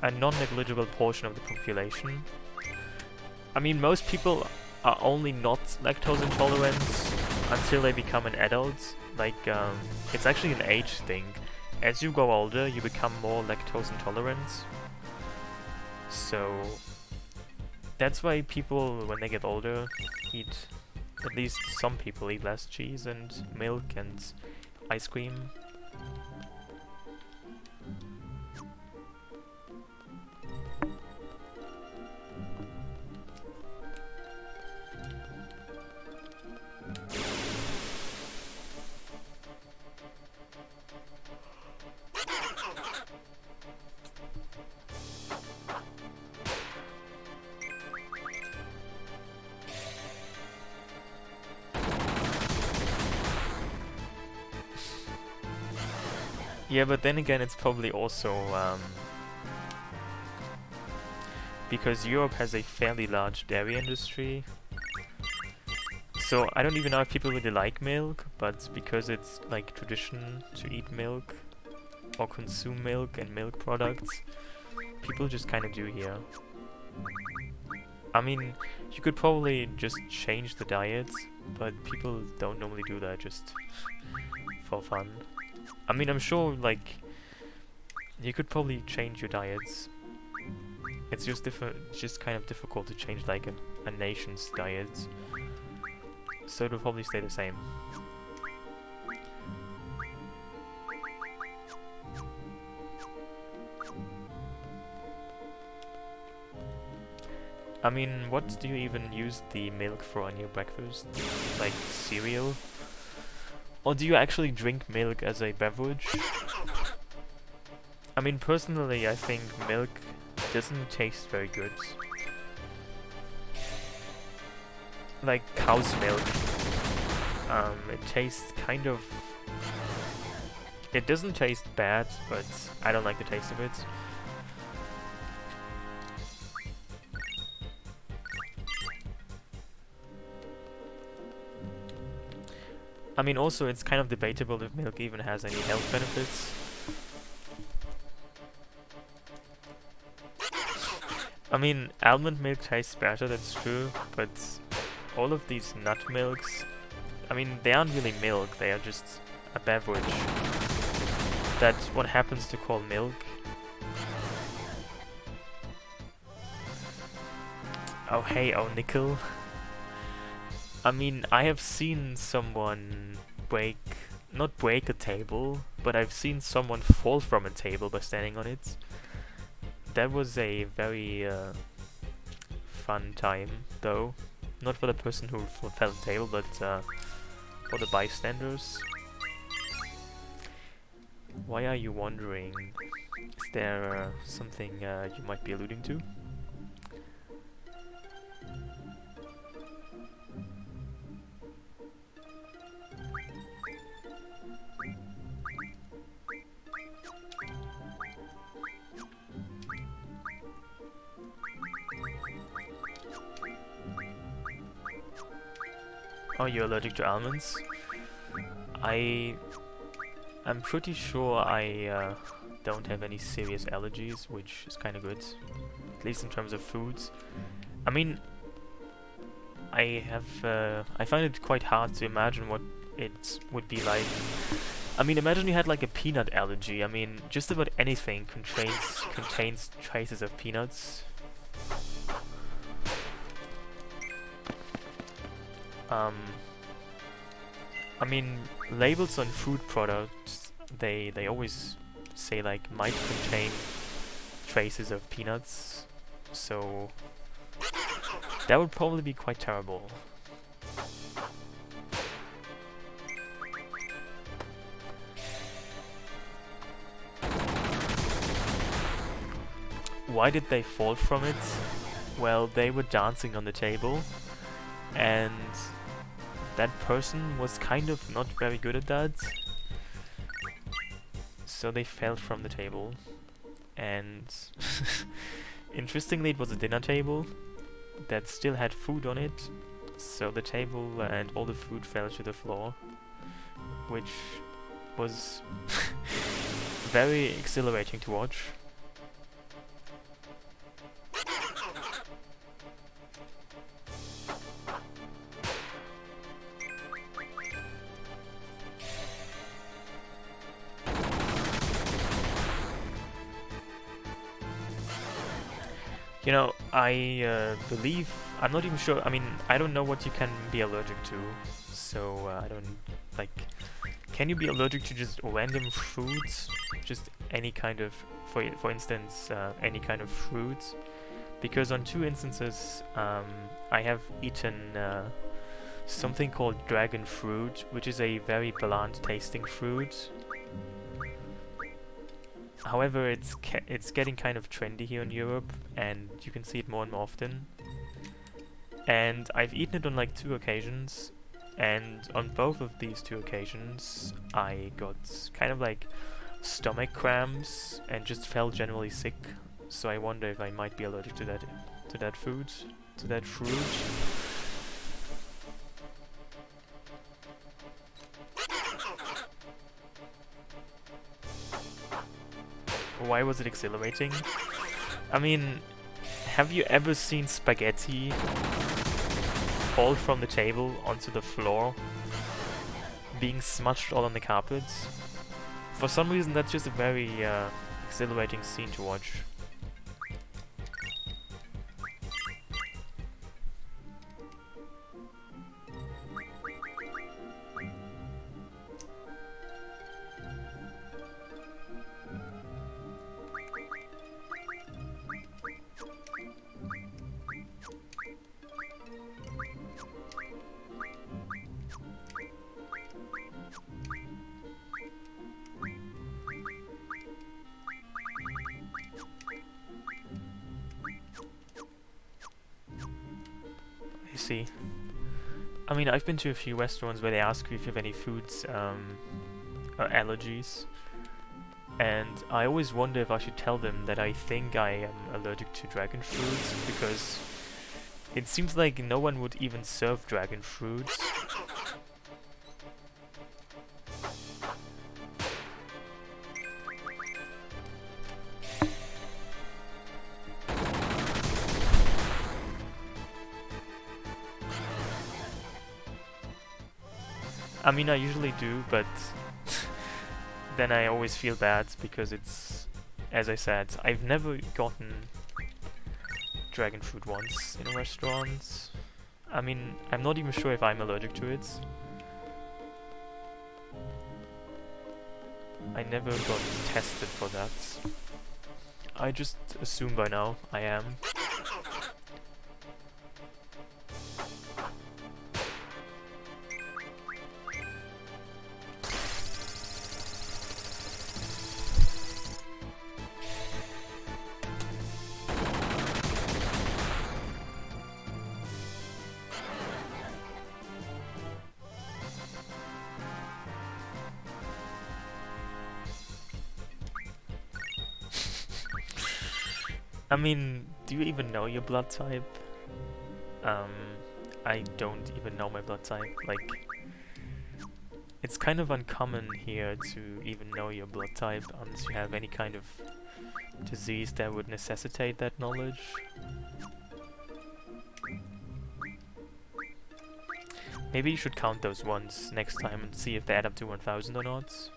a non-negligible portion of the population. I mean, most people are only not lactose intolerant until they become an adult. Like, it's actually an age thing. As you grow older, you become more lactose intolerant. So that's why people, when they get older, eat... At least some people eat less cheese and milk and ice cream. Yeah, but then again, it's probably also because Europe has a fairly large dairy industry. So I don't even know if people really like milk, but because it's like tradition to eat milk or consume milk and milk products, people just kind of do here. I mean, you could probably just change the diet, but people don't normally do that just for fun. I mean, I'm sure, like, you could probably change your diets. It's just just kind of difficult to change, like, a nation's diet. So it'll probably stay the same. I mean, what do you even use the milk for on your breakfast? Like, cereal? Or do you actually drink milk as a beverage? I mean, personally, I think milk doesn't taste very good. Like cow's milk. It tastes kind of... It doesn't taste bad, but I don't like the taste of it. I mean, also, it's kind of debatable if milk even has any health benefits. I mean, almond milk tastes better, that's true, but all of these nut milks, I mean, they aren't really milk, they are just a beverage that one happens to call milk. Oh hey, oh nickel. I mean, I have seen someone not break a table, but I've seen someone fall from a table by standing on it. That was a very fun time, though. Not for the person who fell on the table, but for the bystanders. Why are you wondering? Is there something you might be alluding to? Oh, you're allergic to almonds? I'm pretty sure I don't have any serious allergies, which is kind of good. At least in terms of foods. I mean, I find it quite hard to imagine what it would be like. I mean, imagine you had like a peanut allergy. I mean, just about anything contains traces of peanuts. I mean, labels on food products, they always say like might contain traces of peanuts. so that would probably be quite terrible. Why did they fall from it? Well, they were dancing on the table, and that person was kind of not very good at that. So they fell from the table, and interestingly it was a dinner table that still had food on it, so the table and all the food fell to the floor, which was very exhilarating to watch. You know, I believe, I'm not even sure, I mean, I don't know what you can be allergic to, so I don't, like, can you be allergic to just random foods? Just any kind of, for instance, any kind of fruits? Because on 2 instances, I have eaten something called dragon fruit, which is a very bland tasting fruit. However, it's getting kind of trendy here in Europe, and you can see it more and more often. And I've eaten it on like 2 occasions, and on both of these 2 occasions, I got kind of like stomach cramps and just felt generally sick. So I wonder if I might be allergic to that food, to that fruit. Why was it exhilarating? I mean, have you ever seen spaghetti fall from the table onto the floor, being smudged all on the carpets? For some reason, that's just a very exhilarating scene to watch. See, I mean, I've been to a few restaurants where they ask you if you have any foods or allergies, and I always wonder if I should tell them that I think I am allergic to dragon fruits, because it seems like no one would even serve dragon fruits. I mean, I usually do, but then I always feel bad because it's, as I said, I've never gotten dragon fruit once in a restaurant. I mean, I'm not even sure if I'm allergic to it. I never got tested for that. I just assume by now I am. I mean, do you even know your blood type? I don't even know my blood type. Like, it's kind of uncommon here to even know your blood type unless you have any kind of disease that would necessitate that knowledge. Maybe you should count those ones next time and see if they add up to 1000 or not.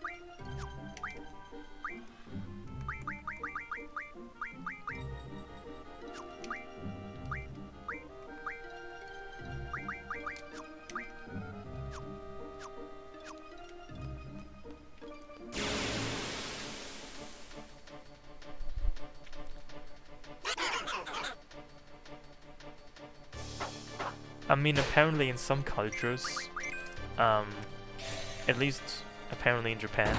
I mean, apparently in some cultures, at least apparently in Japan,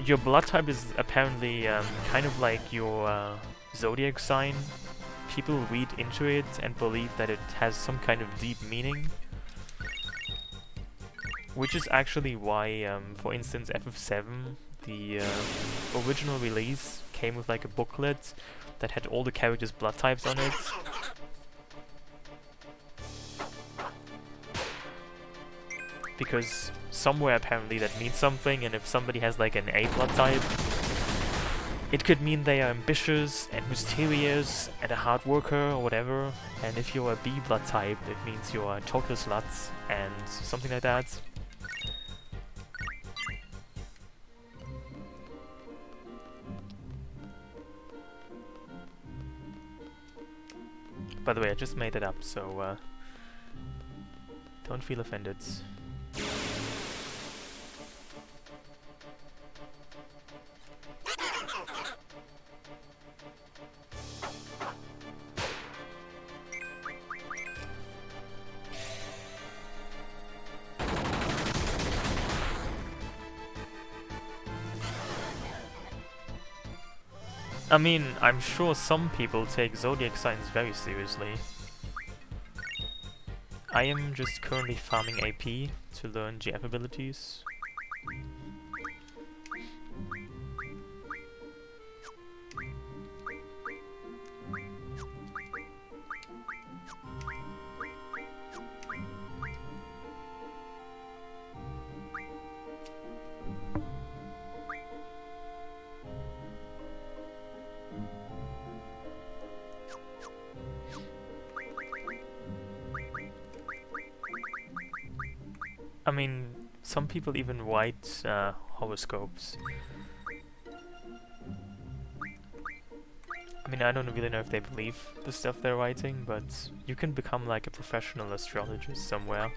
your blood type is apparently kind of like your zodiac sign. People read into it and believe that it has some kind of deep meaning. Which is actually why, for instance, FF7, the original release, came with like a booklet that had all the characters' blood types on it. Because somewhere apparently that means something, and if somebody has like an A blood type, it could mean they are ambitious and mysterious and a hard worker or whatever. And if you're a B blood type, it means you're a total slut and something like that. By the way, I just made it up, so don't feel offended. I mean, I'm sure some people take zodiac signs very seriously. I am just currently farming AP to learn GF abilities. I mean, some people even write horoscopes. I mean, I don't really know if they believe the stuff they're writing, but you can become like a professional astrologist somewhere.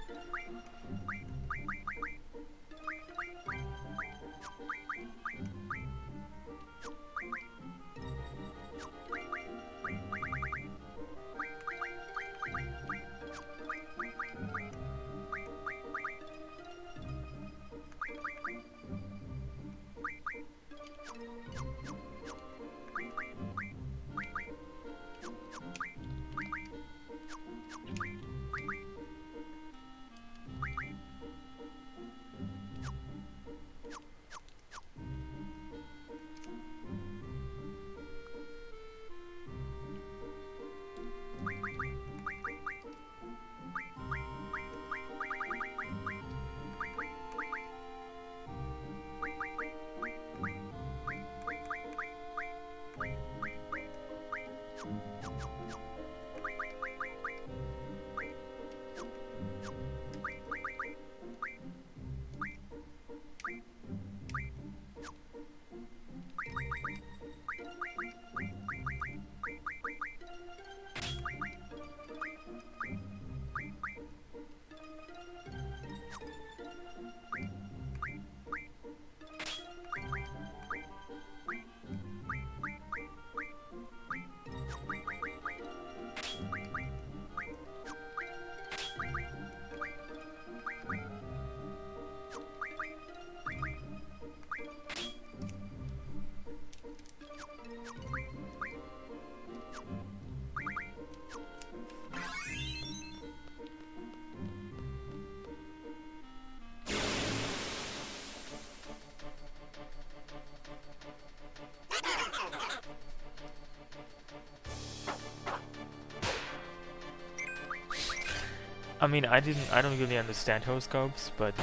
I mean, I don't really understand horoscopes, but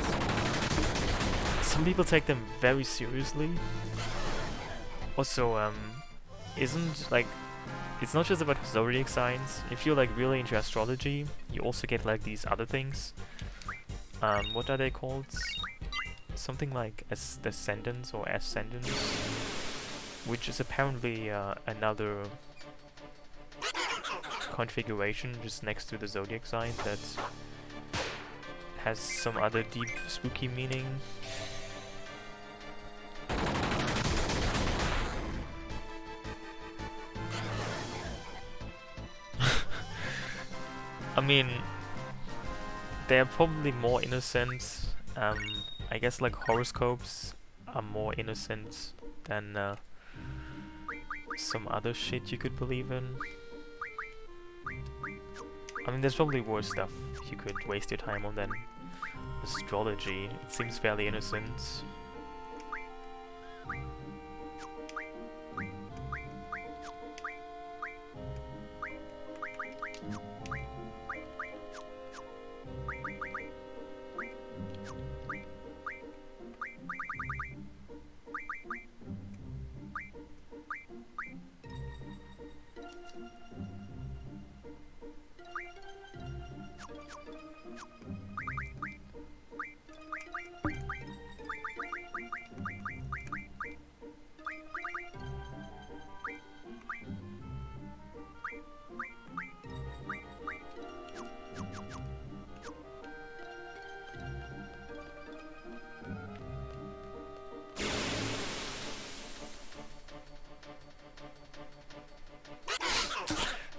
some people take them very seriously. Also, isn't like, it's not just about zodiac signs. If you're like really into astrology, you also get like these other things. What are they called? Something like descendants or ascendants, which is apparently another configuration just next to the zodiac sign that has some other deep spooky meaning. I mean, they're probably more innocent. I guess like horoscopes are more innocent than some other shit you could believe in. I mean, there's probably worse stuff you could waste your time on than astrology. It seems fairly innocent.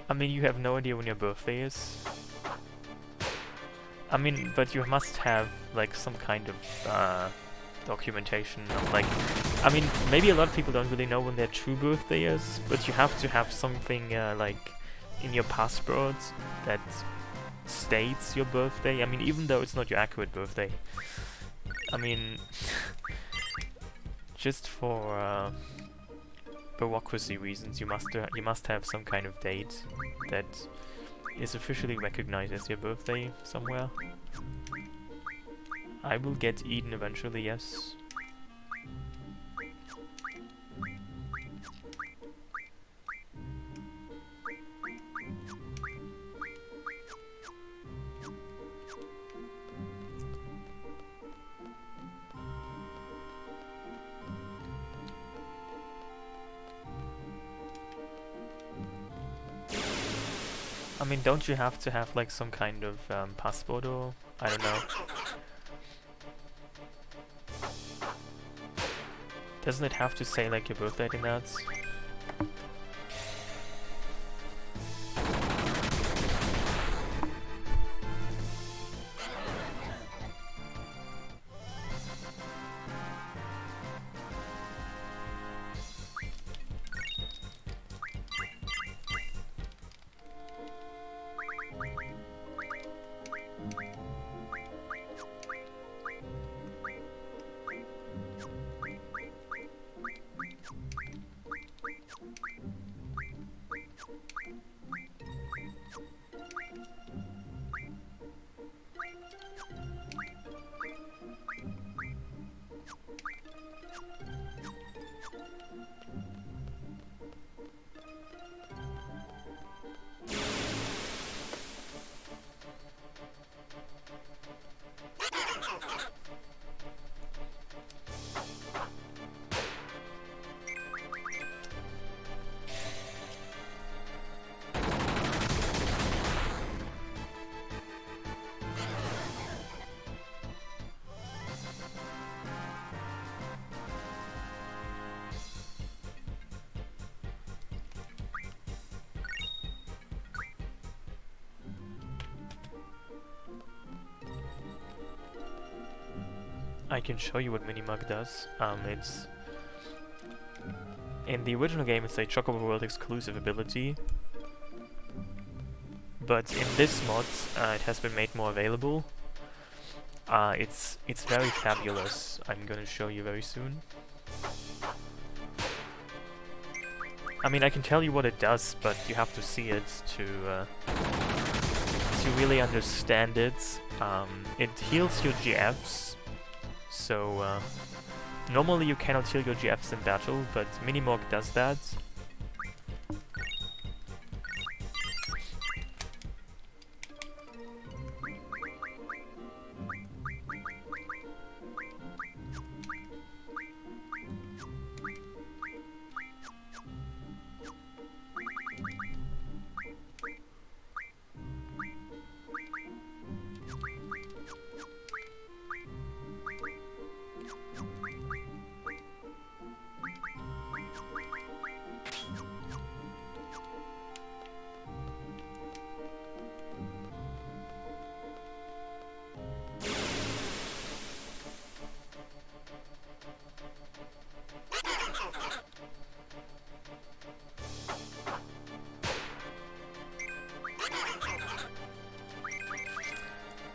I mean, you have no idea when your birthday is. I mean, but you must have, like, some kind of, documentation of, like... I mean, maybe a lot of people don't really know when their true birthday is, but you have to have something, like, in your passport that states your birthday. I mean, even though it's not your accurate birthday. I mean... just for, bureaucracy reasons, you must have some kind of date that is officially recognized as your birthday somewhere. I will get Eden eventually, yes. I mean, don't you have to have like some kind of passport or I don't know. Doesn't it have to say like your birthday in that? I can show you what Minimug does. It's... In the original game it's a Chocobo World exclusive ability. But in this mod, it has been made more available. It's very fabulous. I'm gonna show you very soon. I mean, I can tell you what it does, but you have to see it to really understand it. It heals your GFs. So, normally you cannot heal your GFs in battle, but Minimog does that.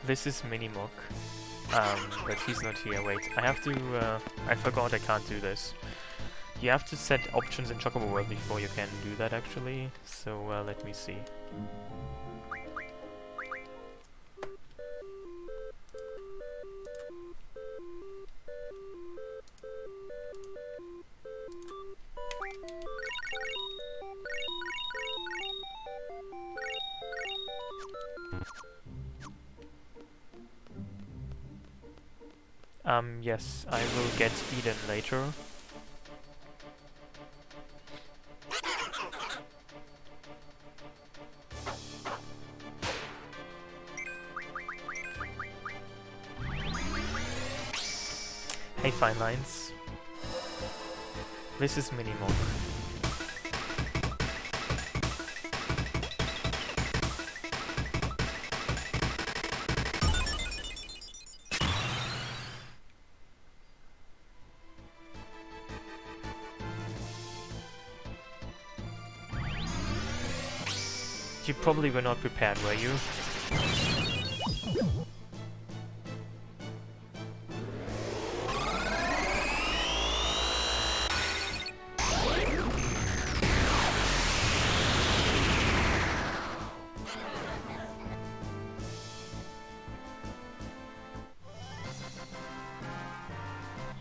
This is Minimok. But he's not here. Wait, I have to, I forgot I can't do this. You have to set options in Chocobo World before you can do that, actually. So, let me see. Yes, I will get Eden later. Hey, Fine Lines. This is Minimok. You probably were not prepared, were you?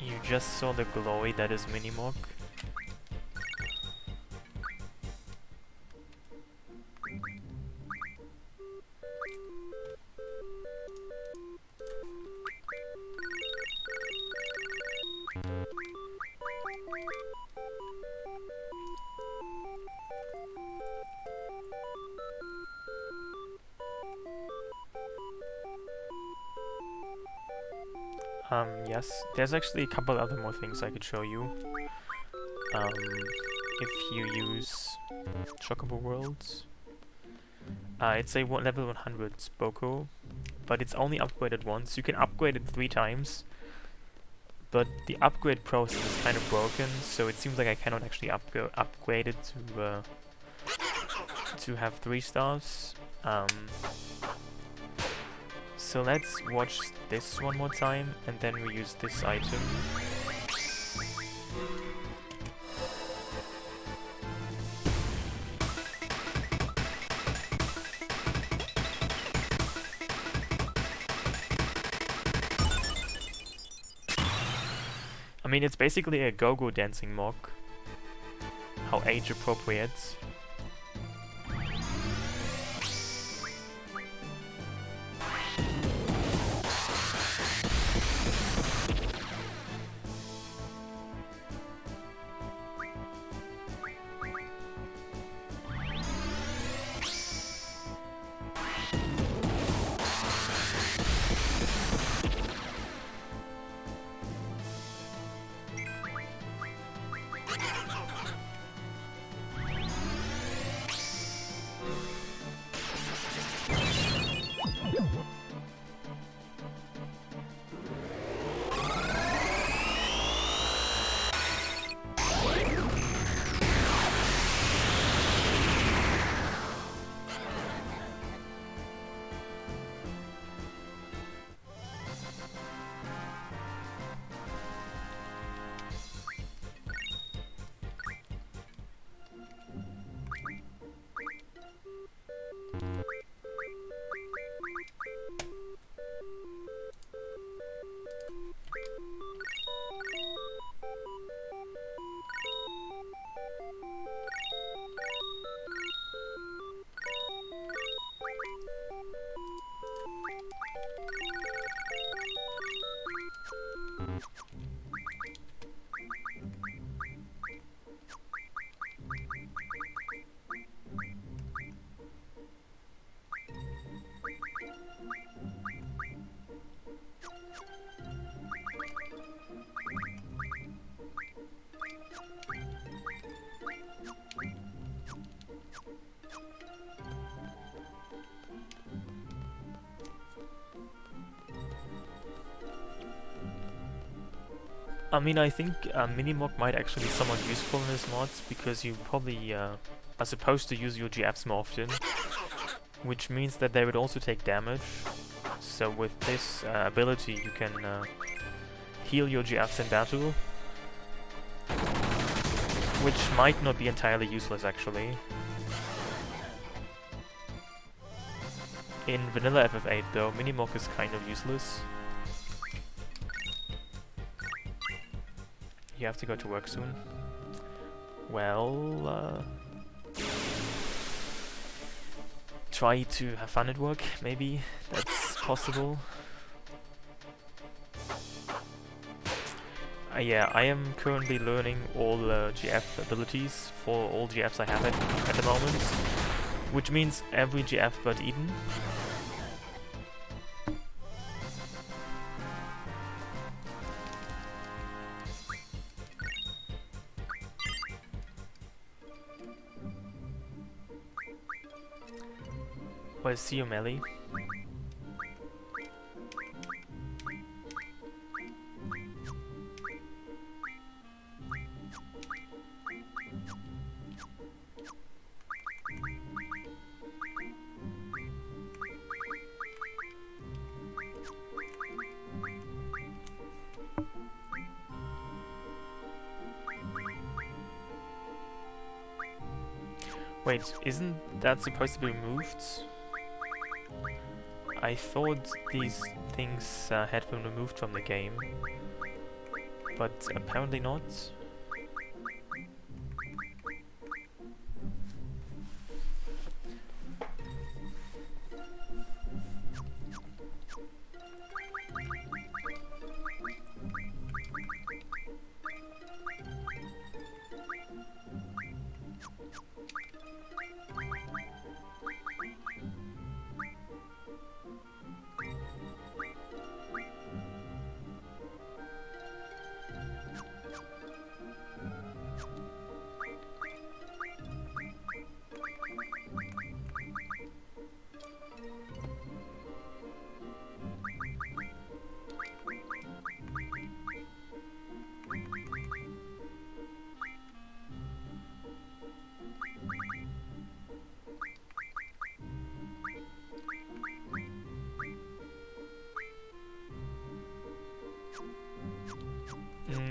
You just saw the glowy, that is Minimok. Yes, there's actually a couple other more things I could show you. If you use Chocobo Worlds. It's a level 100 Boko, but it's only upgraded once. You can upgrade it 3 times, but the upgrade process is kind of broken, so it seems like I cannot actually upgrade it to have 3 stars. So let's watch this one more time, and then we use this item. I mean, it's basically a go-go dancing mock. How age appropriate. I mean, I think Minimok might actually be somewhat useful in this mod, because you probably are supposed to use your GFs more often, which means that they would also take damage. So with this ability you can heal your GFs in battle, which might not be entirely useless actually. In vanilla FF8 though, Minimoc is kind of useless. You have to go to work soon. Well, try to have fun at work, maybe that's possible. Yeah, I am currently learning all GF abilities for all GFs I have at the moment, which means every GF but Eden. Well, see you, Melly. Wait, isn't that supposed to be removed? I thought these things had been removed from the game, but apparently not.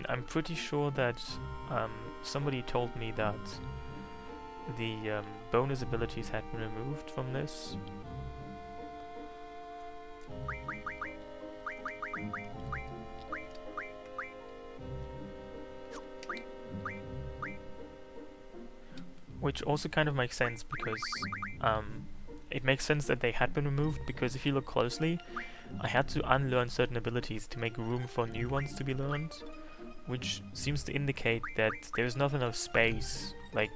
I'm pretty sure that somebody told me that the bonus abilities had been removed from this. Which also kind of makes sense because it makes sense that they had been removed, because if you look closely, I had to unlearn certain abilities to make room for new ones to be learned, which seems to indicate that there's not enough space. Like,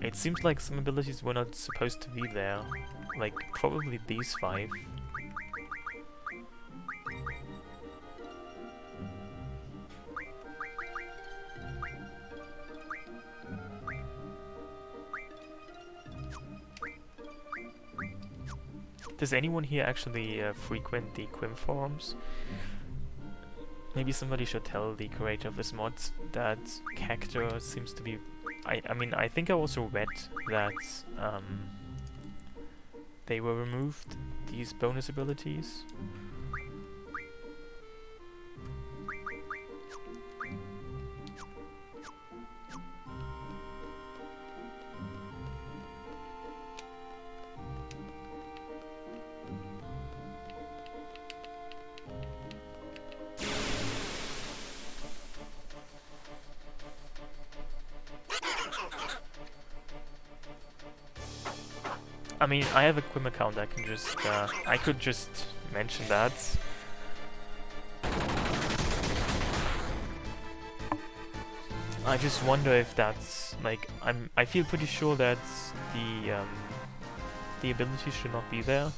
it seems like some abilities were not supposed to be there, like probably these 5. Does anyone here actually frequent the Quim forums? Maybe somebody should tell the creator of this mod that Cactor seems to be... I mean, I think I also read that they were removed, these bonus abilities. I mean, I have a Quim account, I can just, I could just mention that. I just wonder if that's, like, I feel pretty sure that the ability should not be there.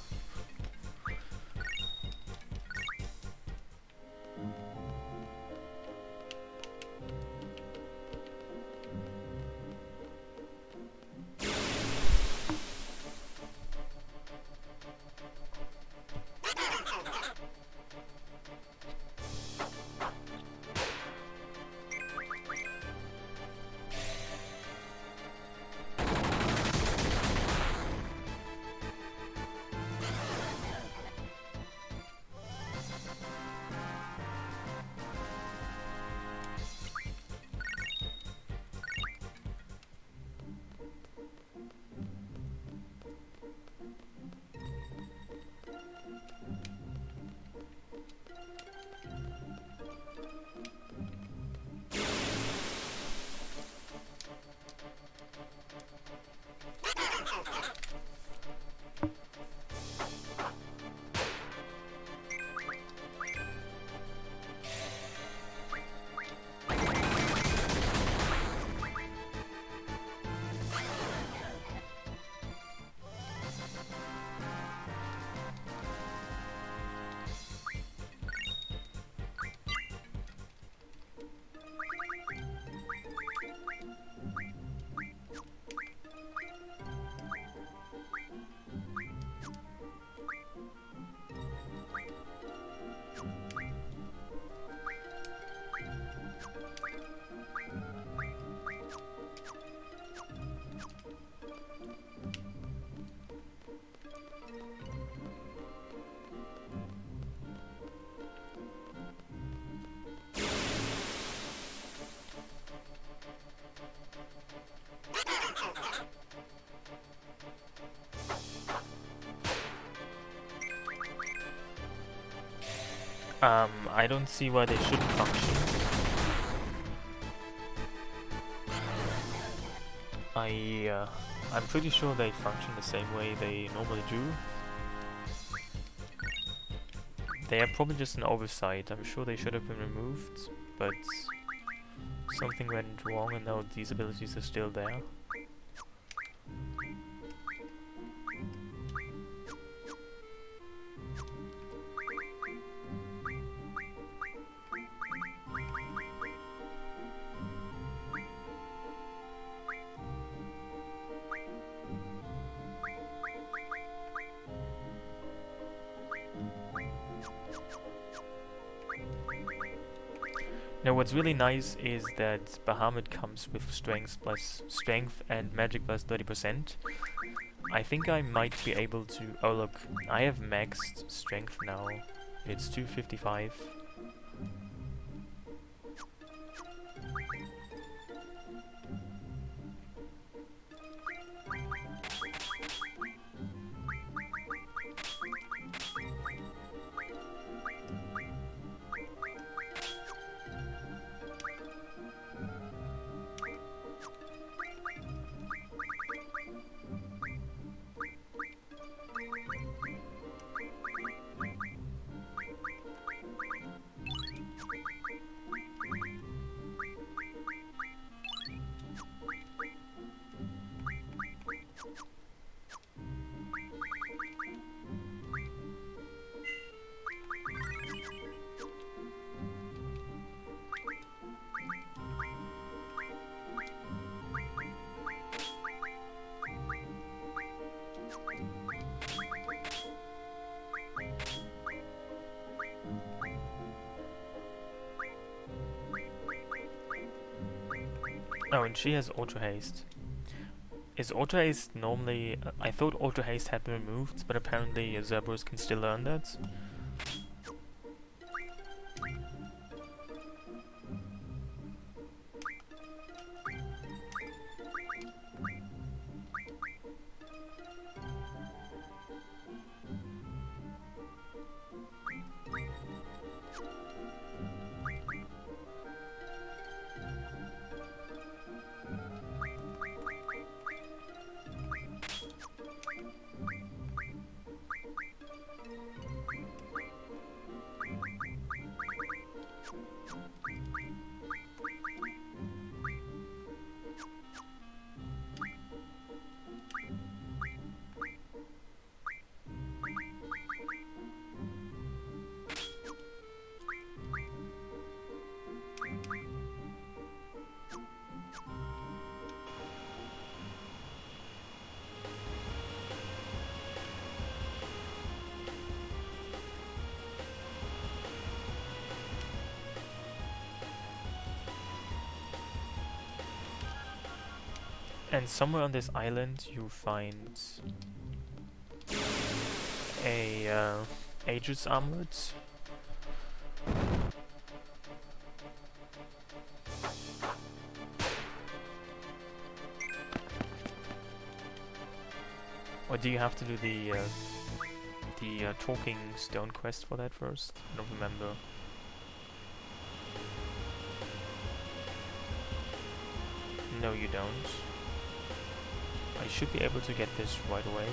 I don't see why they shouldn't function. I'm pretty sure they function the same way they normally do. They are probably just an oversight. I'm sure they should have been removed, but something went wrong and now these abilities are still there. Now what's really nice is that Bahamut comes with strength and magic plus 30%. I think I might be able to... Oh look, I have maxed strength now. It's 255. Oh, and she has Auto Haste. Is Auto Haste normally... I thought Auto Haste had been removed, but apparently Zerberus can still learn that. And somewhere on this island you find a Aegis Armlet. Or do you have to do the talking stone quest for that first? I don't remember. No, you don't. I should be able to get this right away.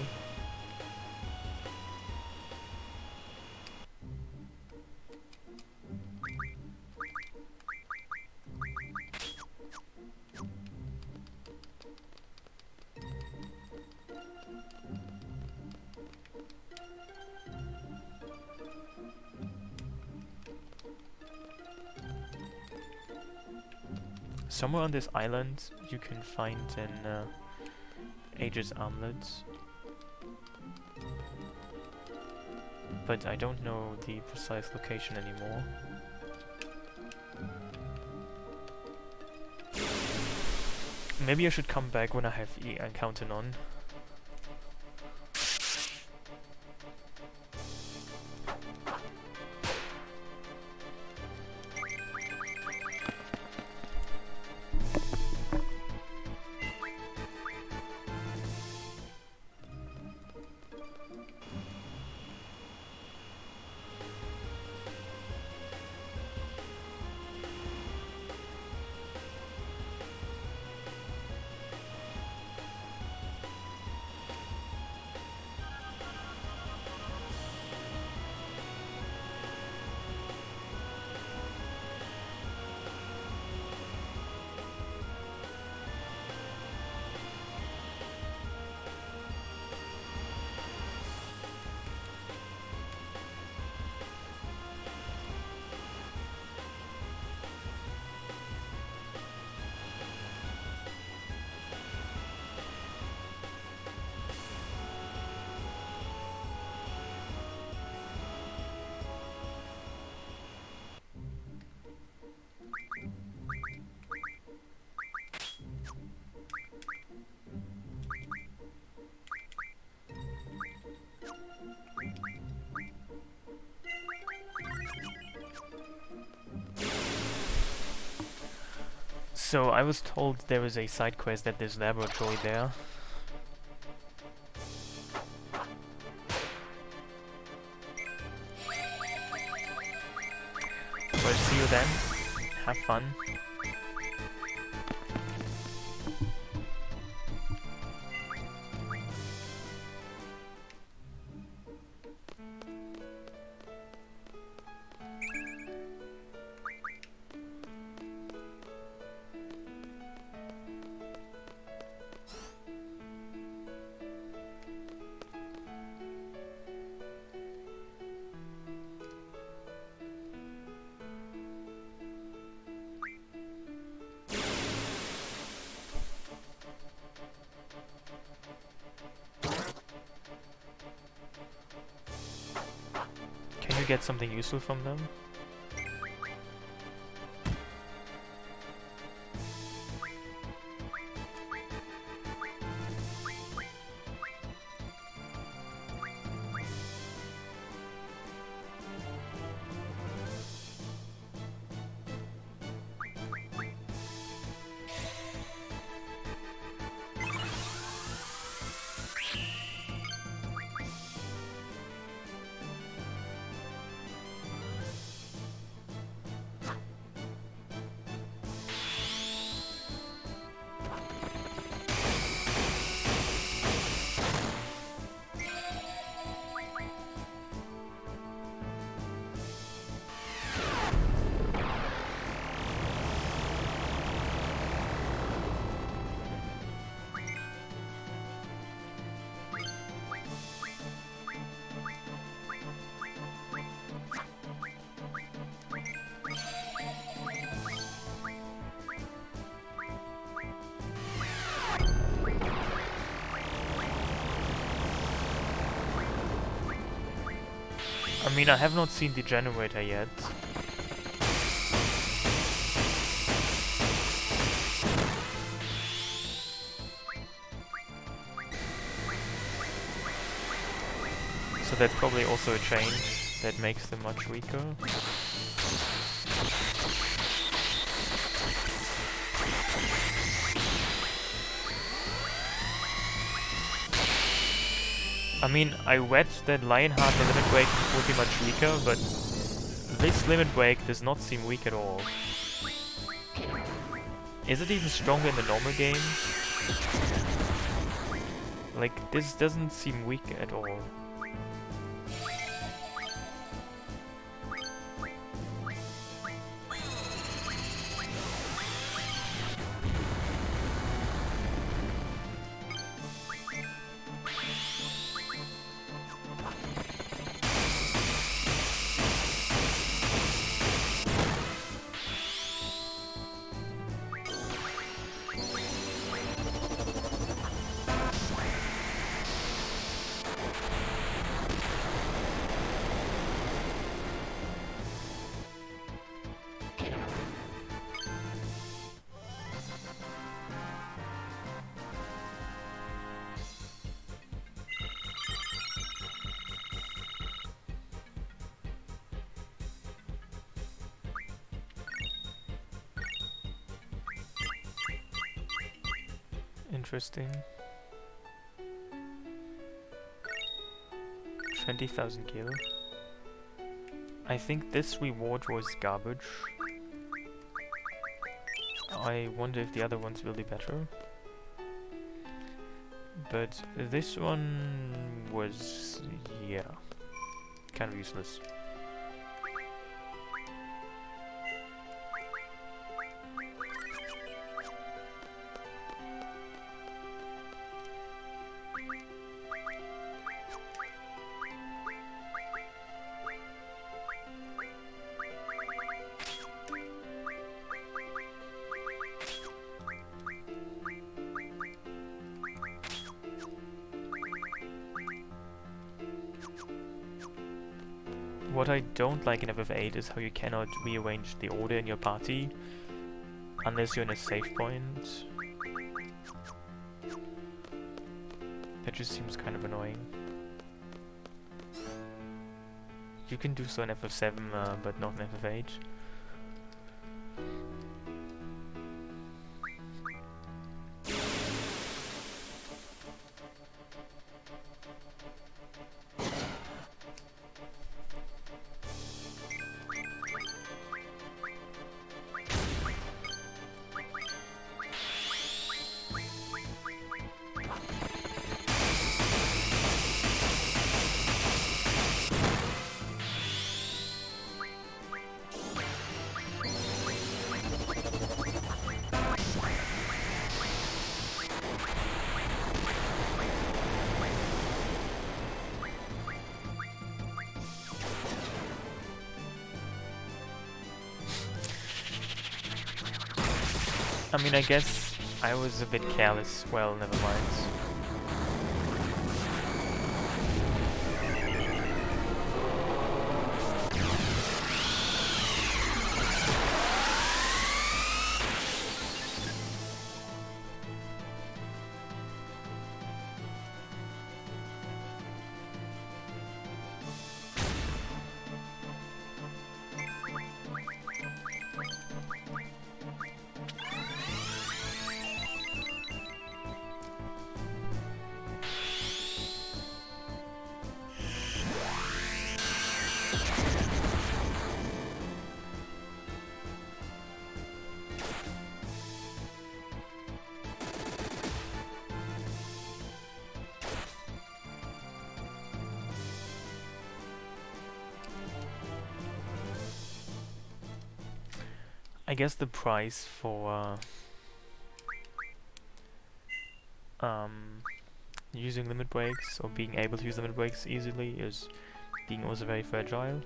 Somewhere on this island you can find an Aegis Armlet, but I don't know the precise location anymore. Maybe I should come back when I have encounter none. So I was told there is a side quest at this laboratory there. Well, see you then. Have fun. Can you get something useful from them? I mean, I have not seen the generator yet. So that's probably also a change that makes them much weaker. I mean, I read that Lionheart the limit break would be much weaker, but this limit break does not seem weak at all. Is it even stronger in the normal game? Like, this doesn't seem weak at all. Interesting. 20,000 gil. I think this reward was garbage. I wonder if the other ones will be better. But this one was, yeah, kind of useless. What I don't like in FF8 is how you cannot rearrange the order in your party. Unless you're in a save point. That just seems kind of annoying. You can do so in FF7, but not in FF8. I mean, I guess I was a bit careless. Well, never mind. I guess the price for using limit breaks or being able to use limit breaks easily is being also very fragile.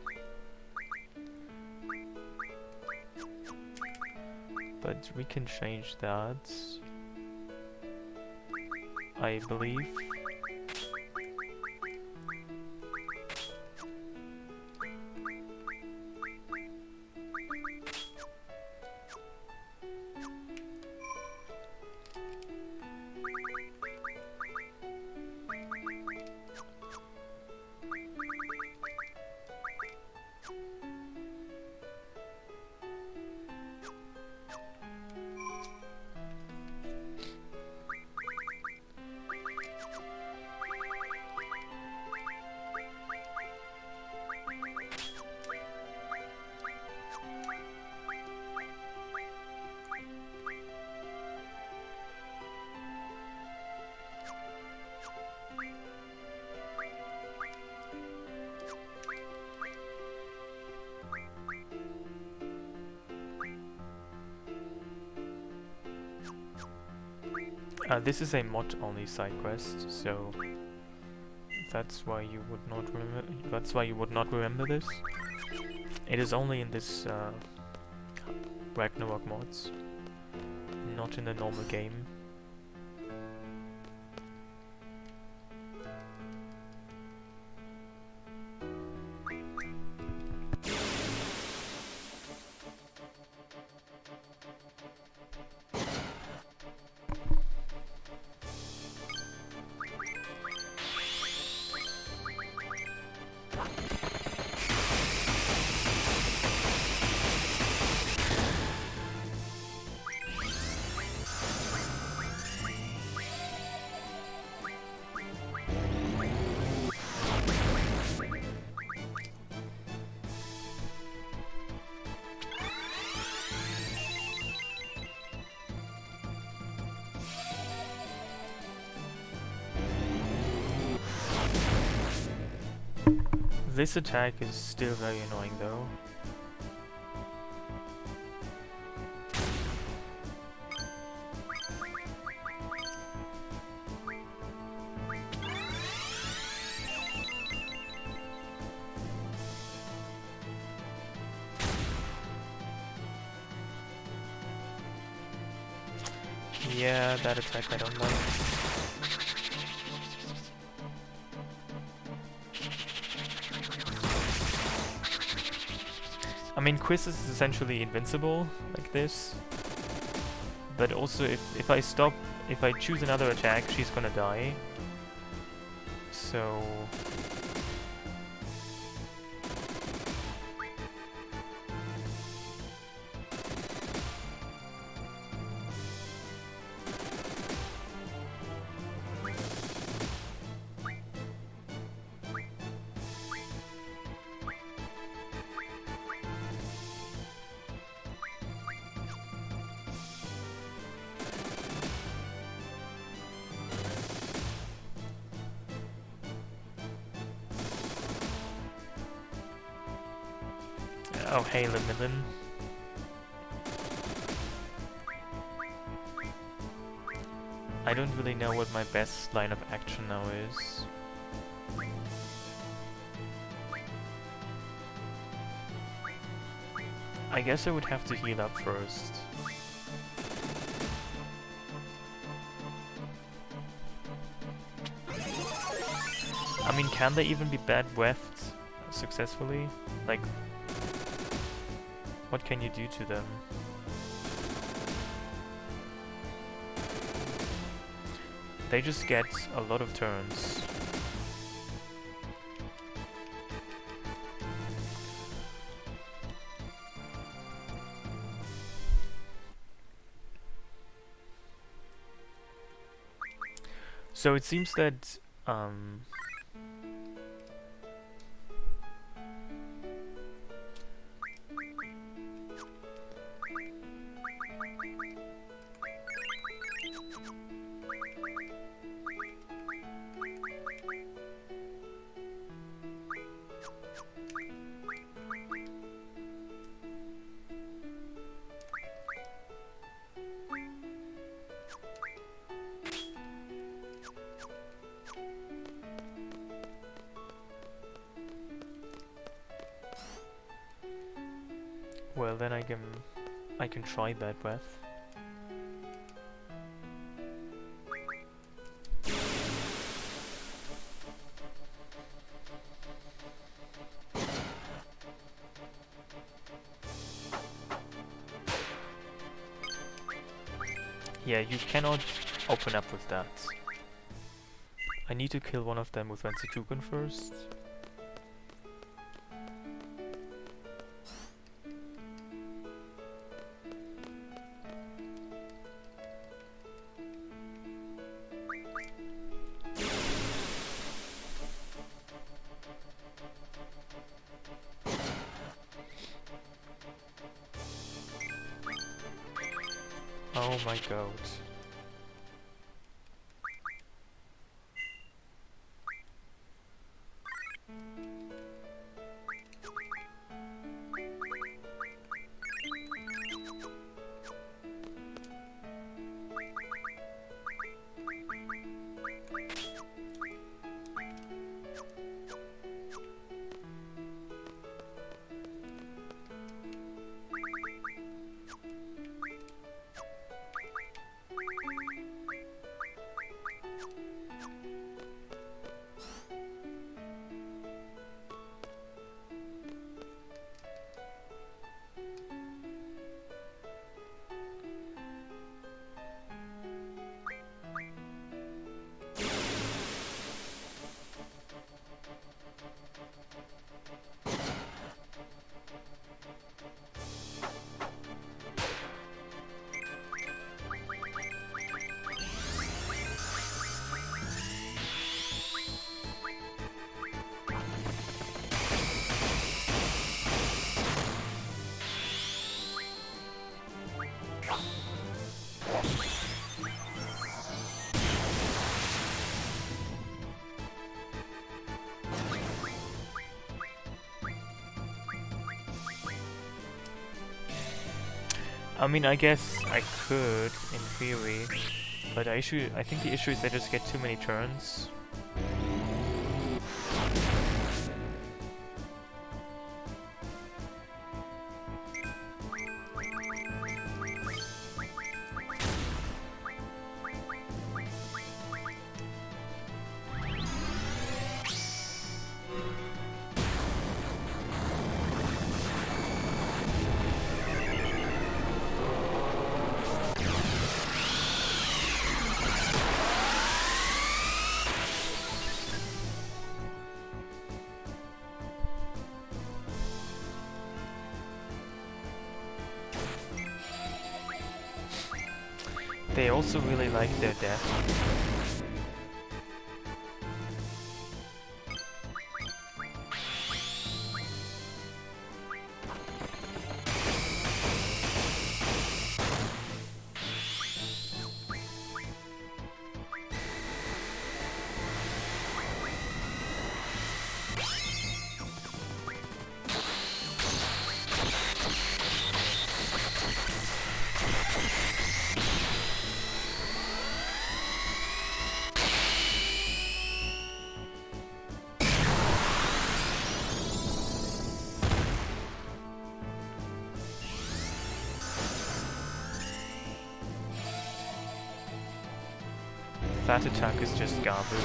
But we can change that, I believe. This is a mod-only side quest, so that's why you would not remember. That's why you would not remember this. It is only in this Ragnarok mods, not in the normal game. This attack is still very annoying though. Yeah, that attack I don't like. I mean, Quiz is essentially invincible, like this. But also, if I stop, if I choose another attack, she's gonna die. So... Oh, hey, Lemillion. I don't really know what my best line of action now is. I guess I would have to heal up first. I mean, can they even be bad breathed successfully? Like, what can you do to them? They just get a lot of turns. So it seems that well, then I can try Bad Breath. Yeah, you cannot open up with that. I need to kill one of them with Vensituken first. Oh my god. I mean, I guess I could, in theory, but I think the issue is I just get too many turns. They also really like their death. That attack is just garbage.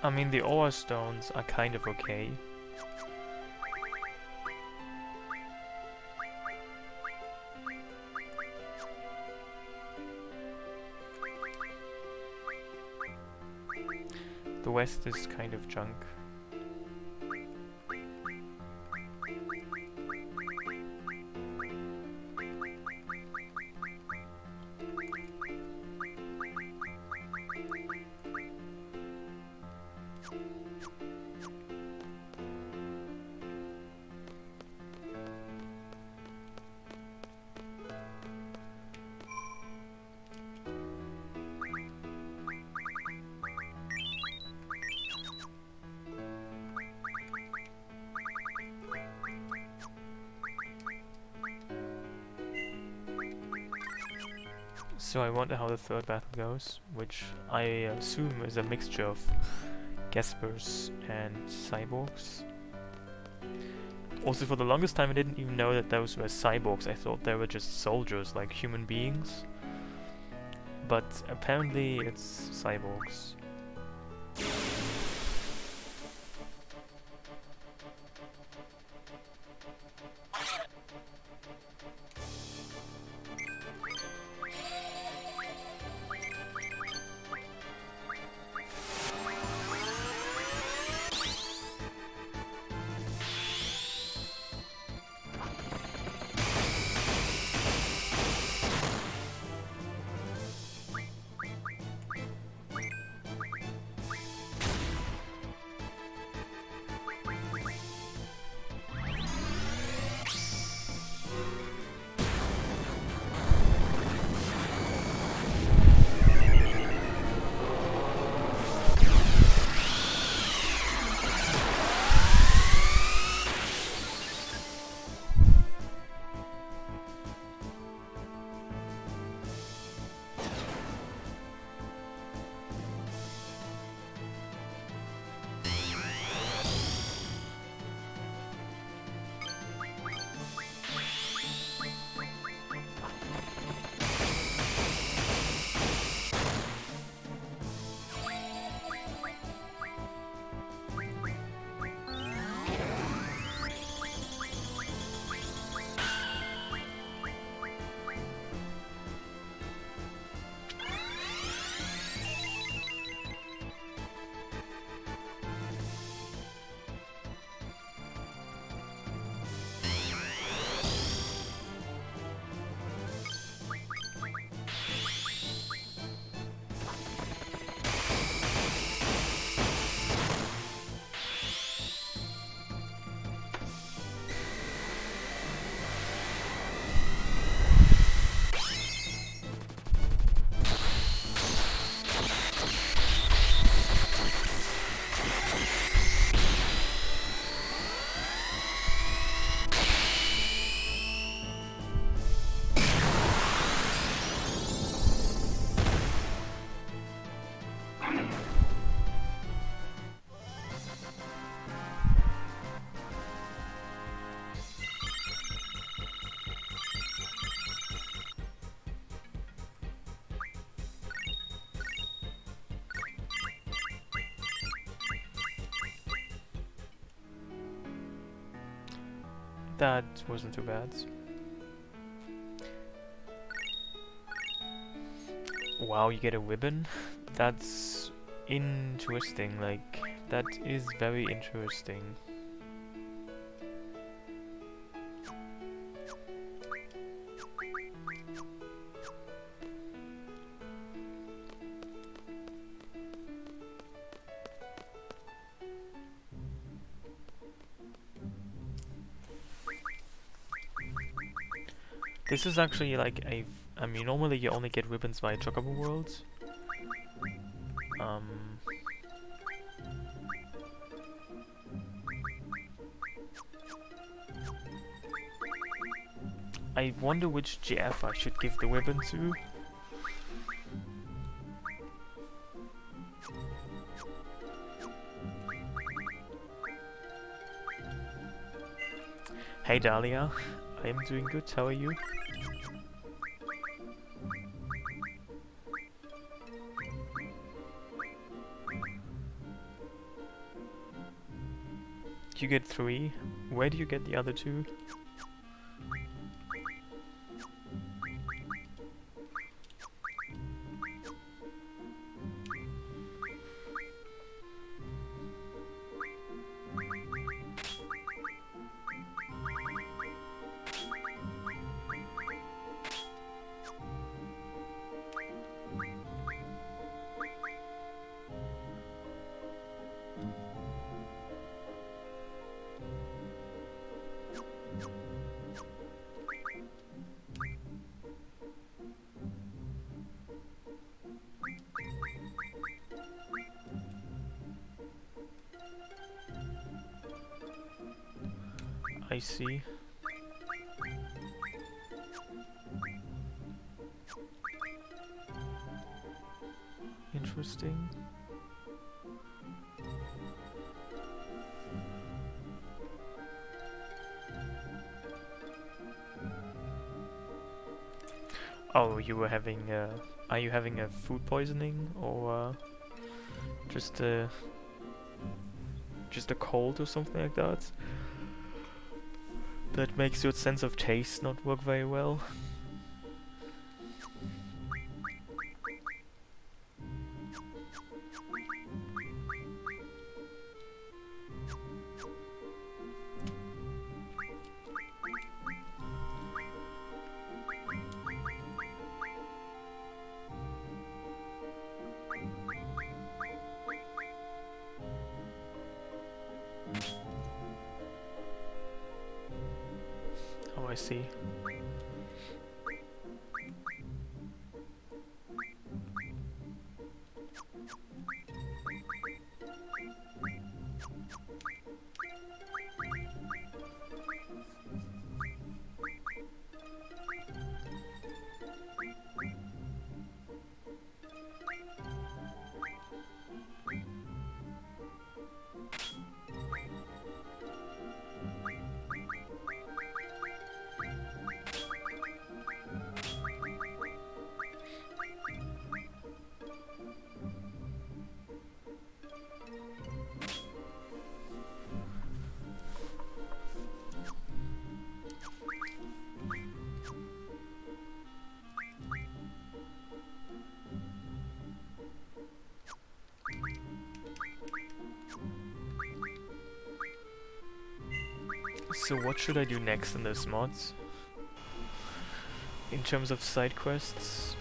I mean, the ore stones are kind of okay. The west is kind of junk. So I wonder how the third battle goes, which I assume is a mixture of Gaspers and cyborgs. Also, for the longest time I didn't even know that those were cyborgs. I thought they were just soldiers, like human beings. But apparently it's cyborgs. That wasn't too bad. Wow, you get a ribbon? That's interesting, like, that is very interesting. This is actually like I mean, normally you only get ribbons via Chocobo Worlds. I wonder which GF I should give the ribbon to. Hey Dahlia, I am doing good, how are you? You get 3. Where do you get the other 2? I see. Interesting. Oh, you were having are you having a food poisoning or just a cold or something like that? That makes your sense of taste not work very well. Oh, I see. So what should I do next in those mods? In terms of side quests?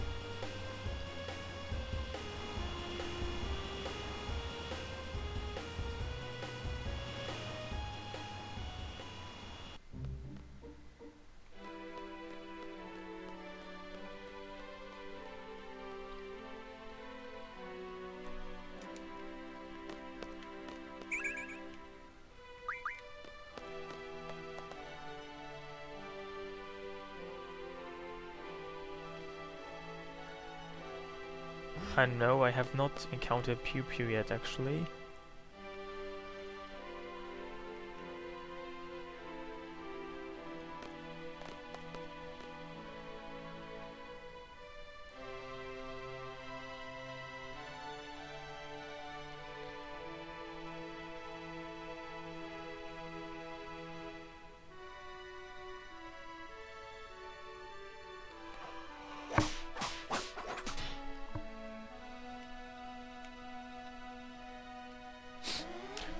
No, I have not encountered Pew Pew yet, actually.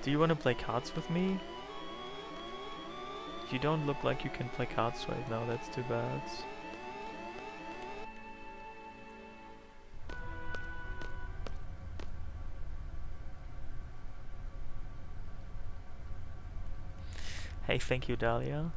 Do you want to play cards with me? You don't look like you can play cards right now, that's too bad. Hey, thank you, Dahlia.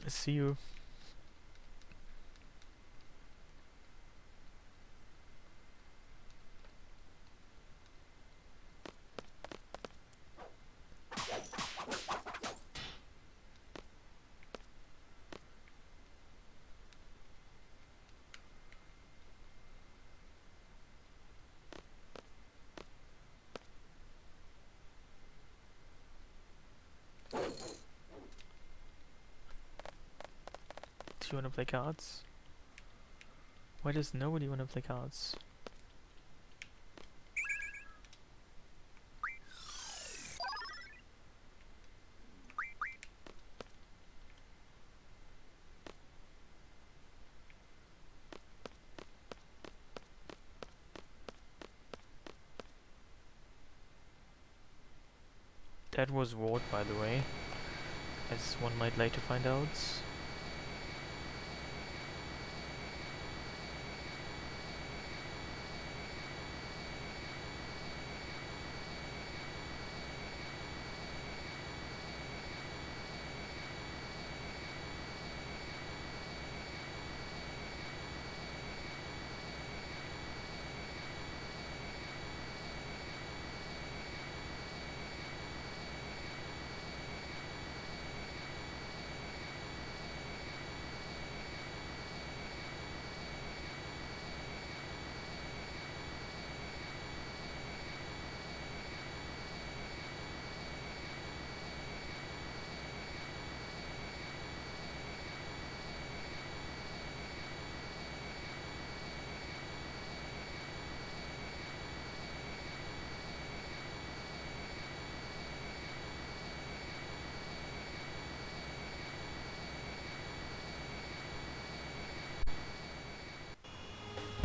See you. Do you want to play cards? Why does nobody want to play cards? That was Ward, by the way, as one might later find out.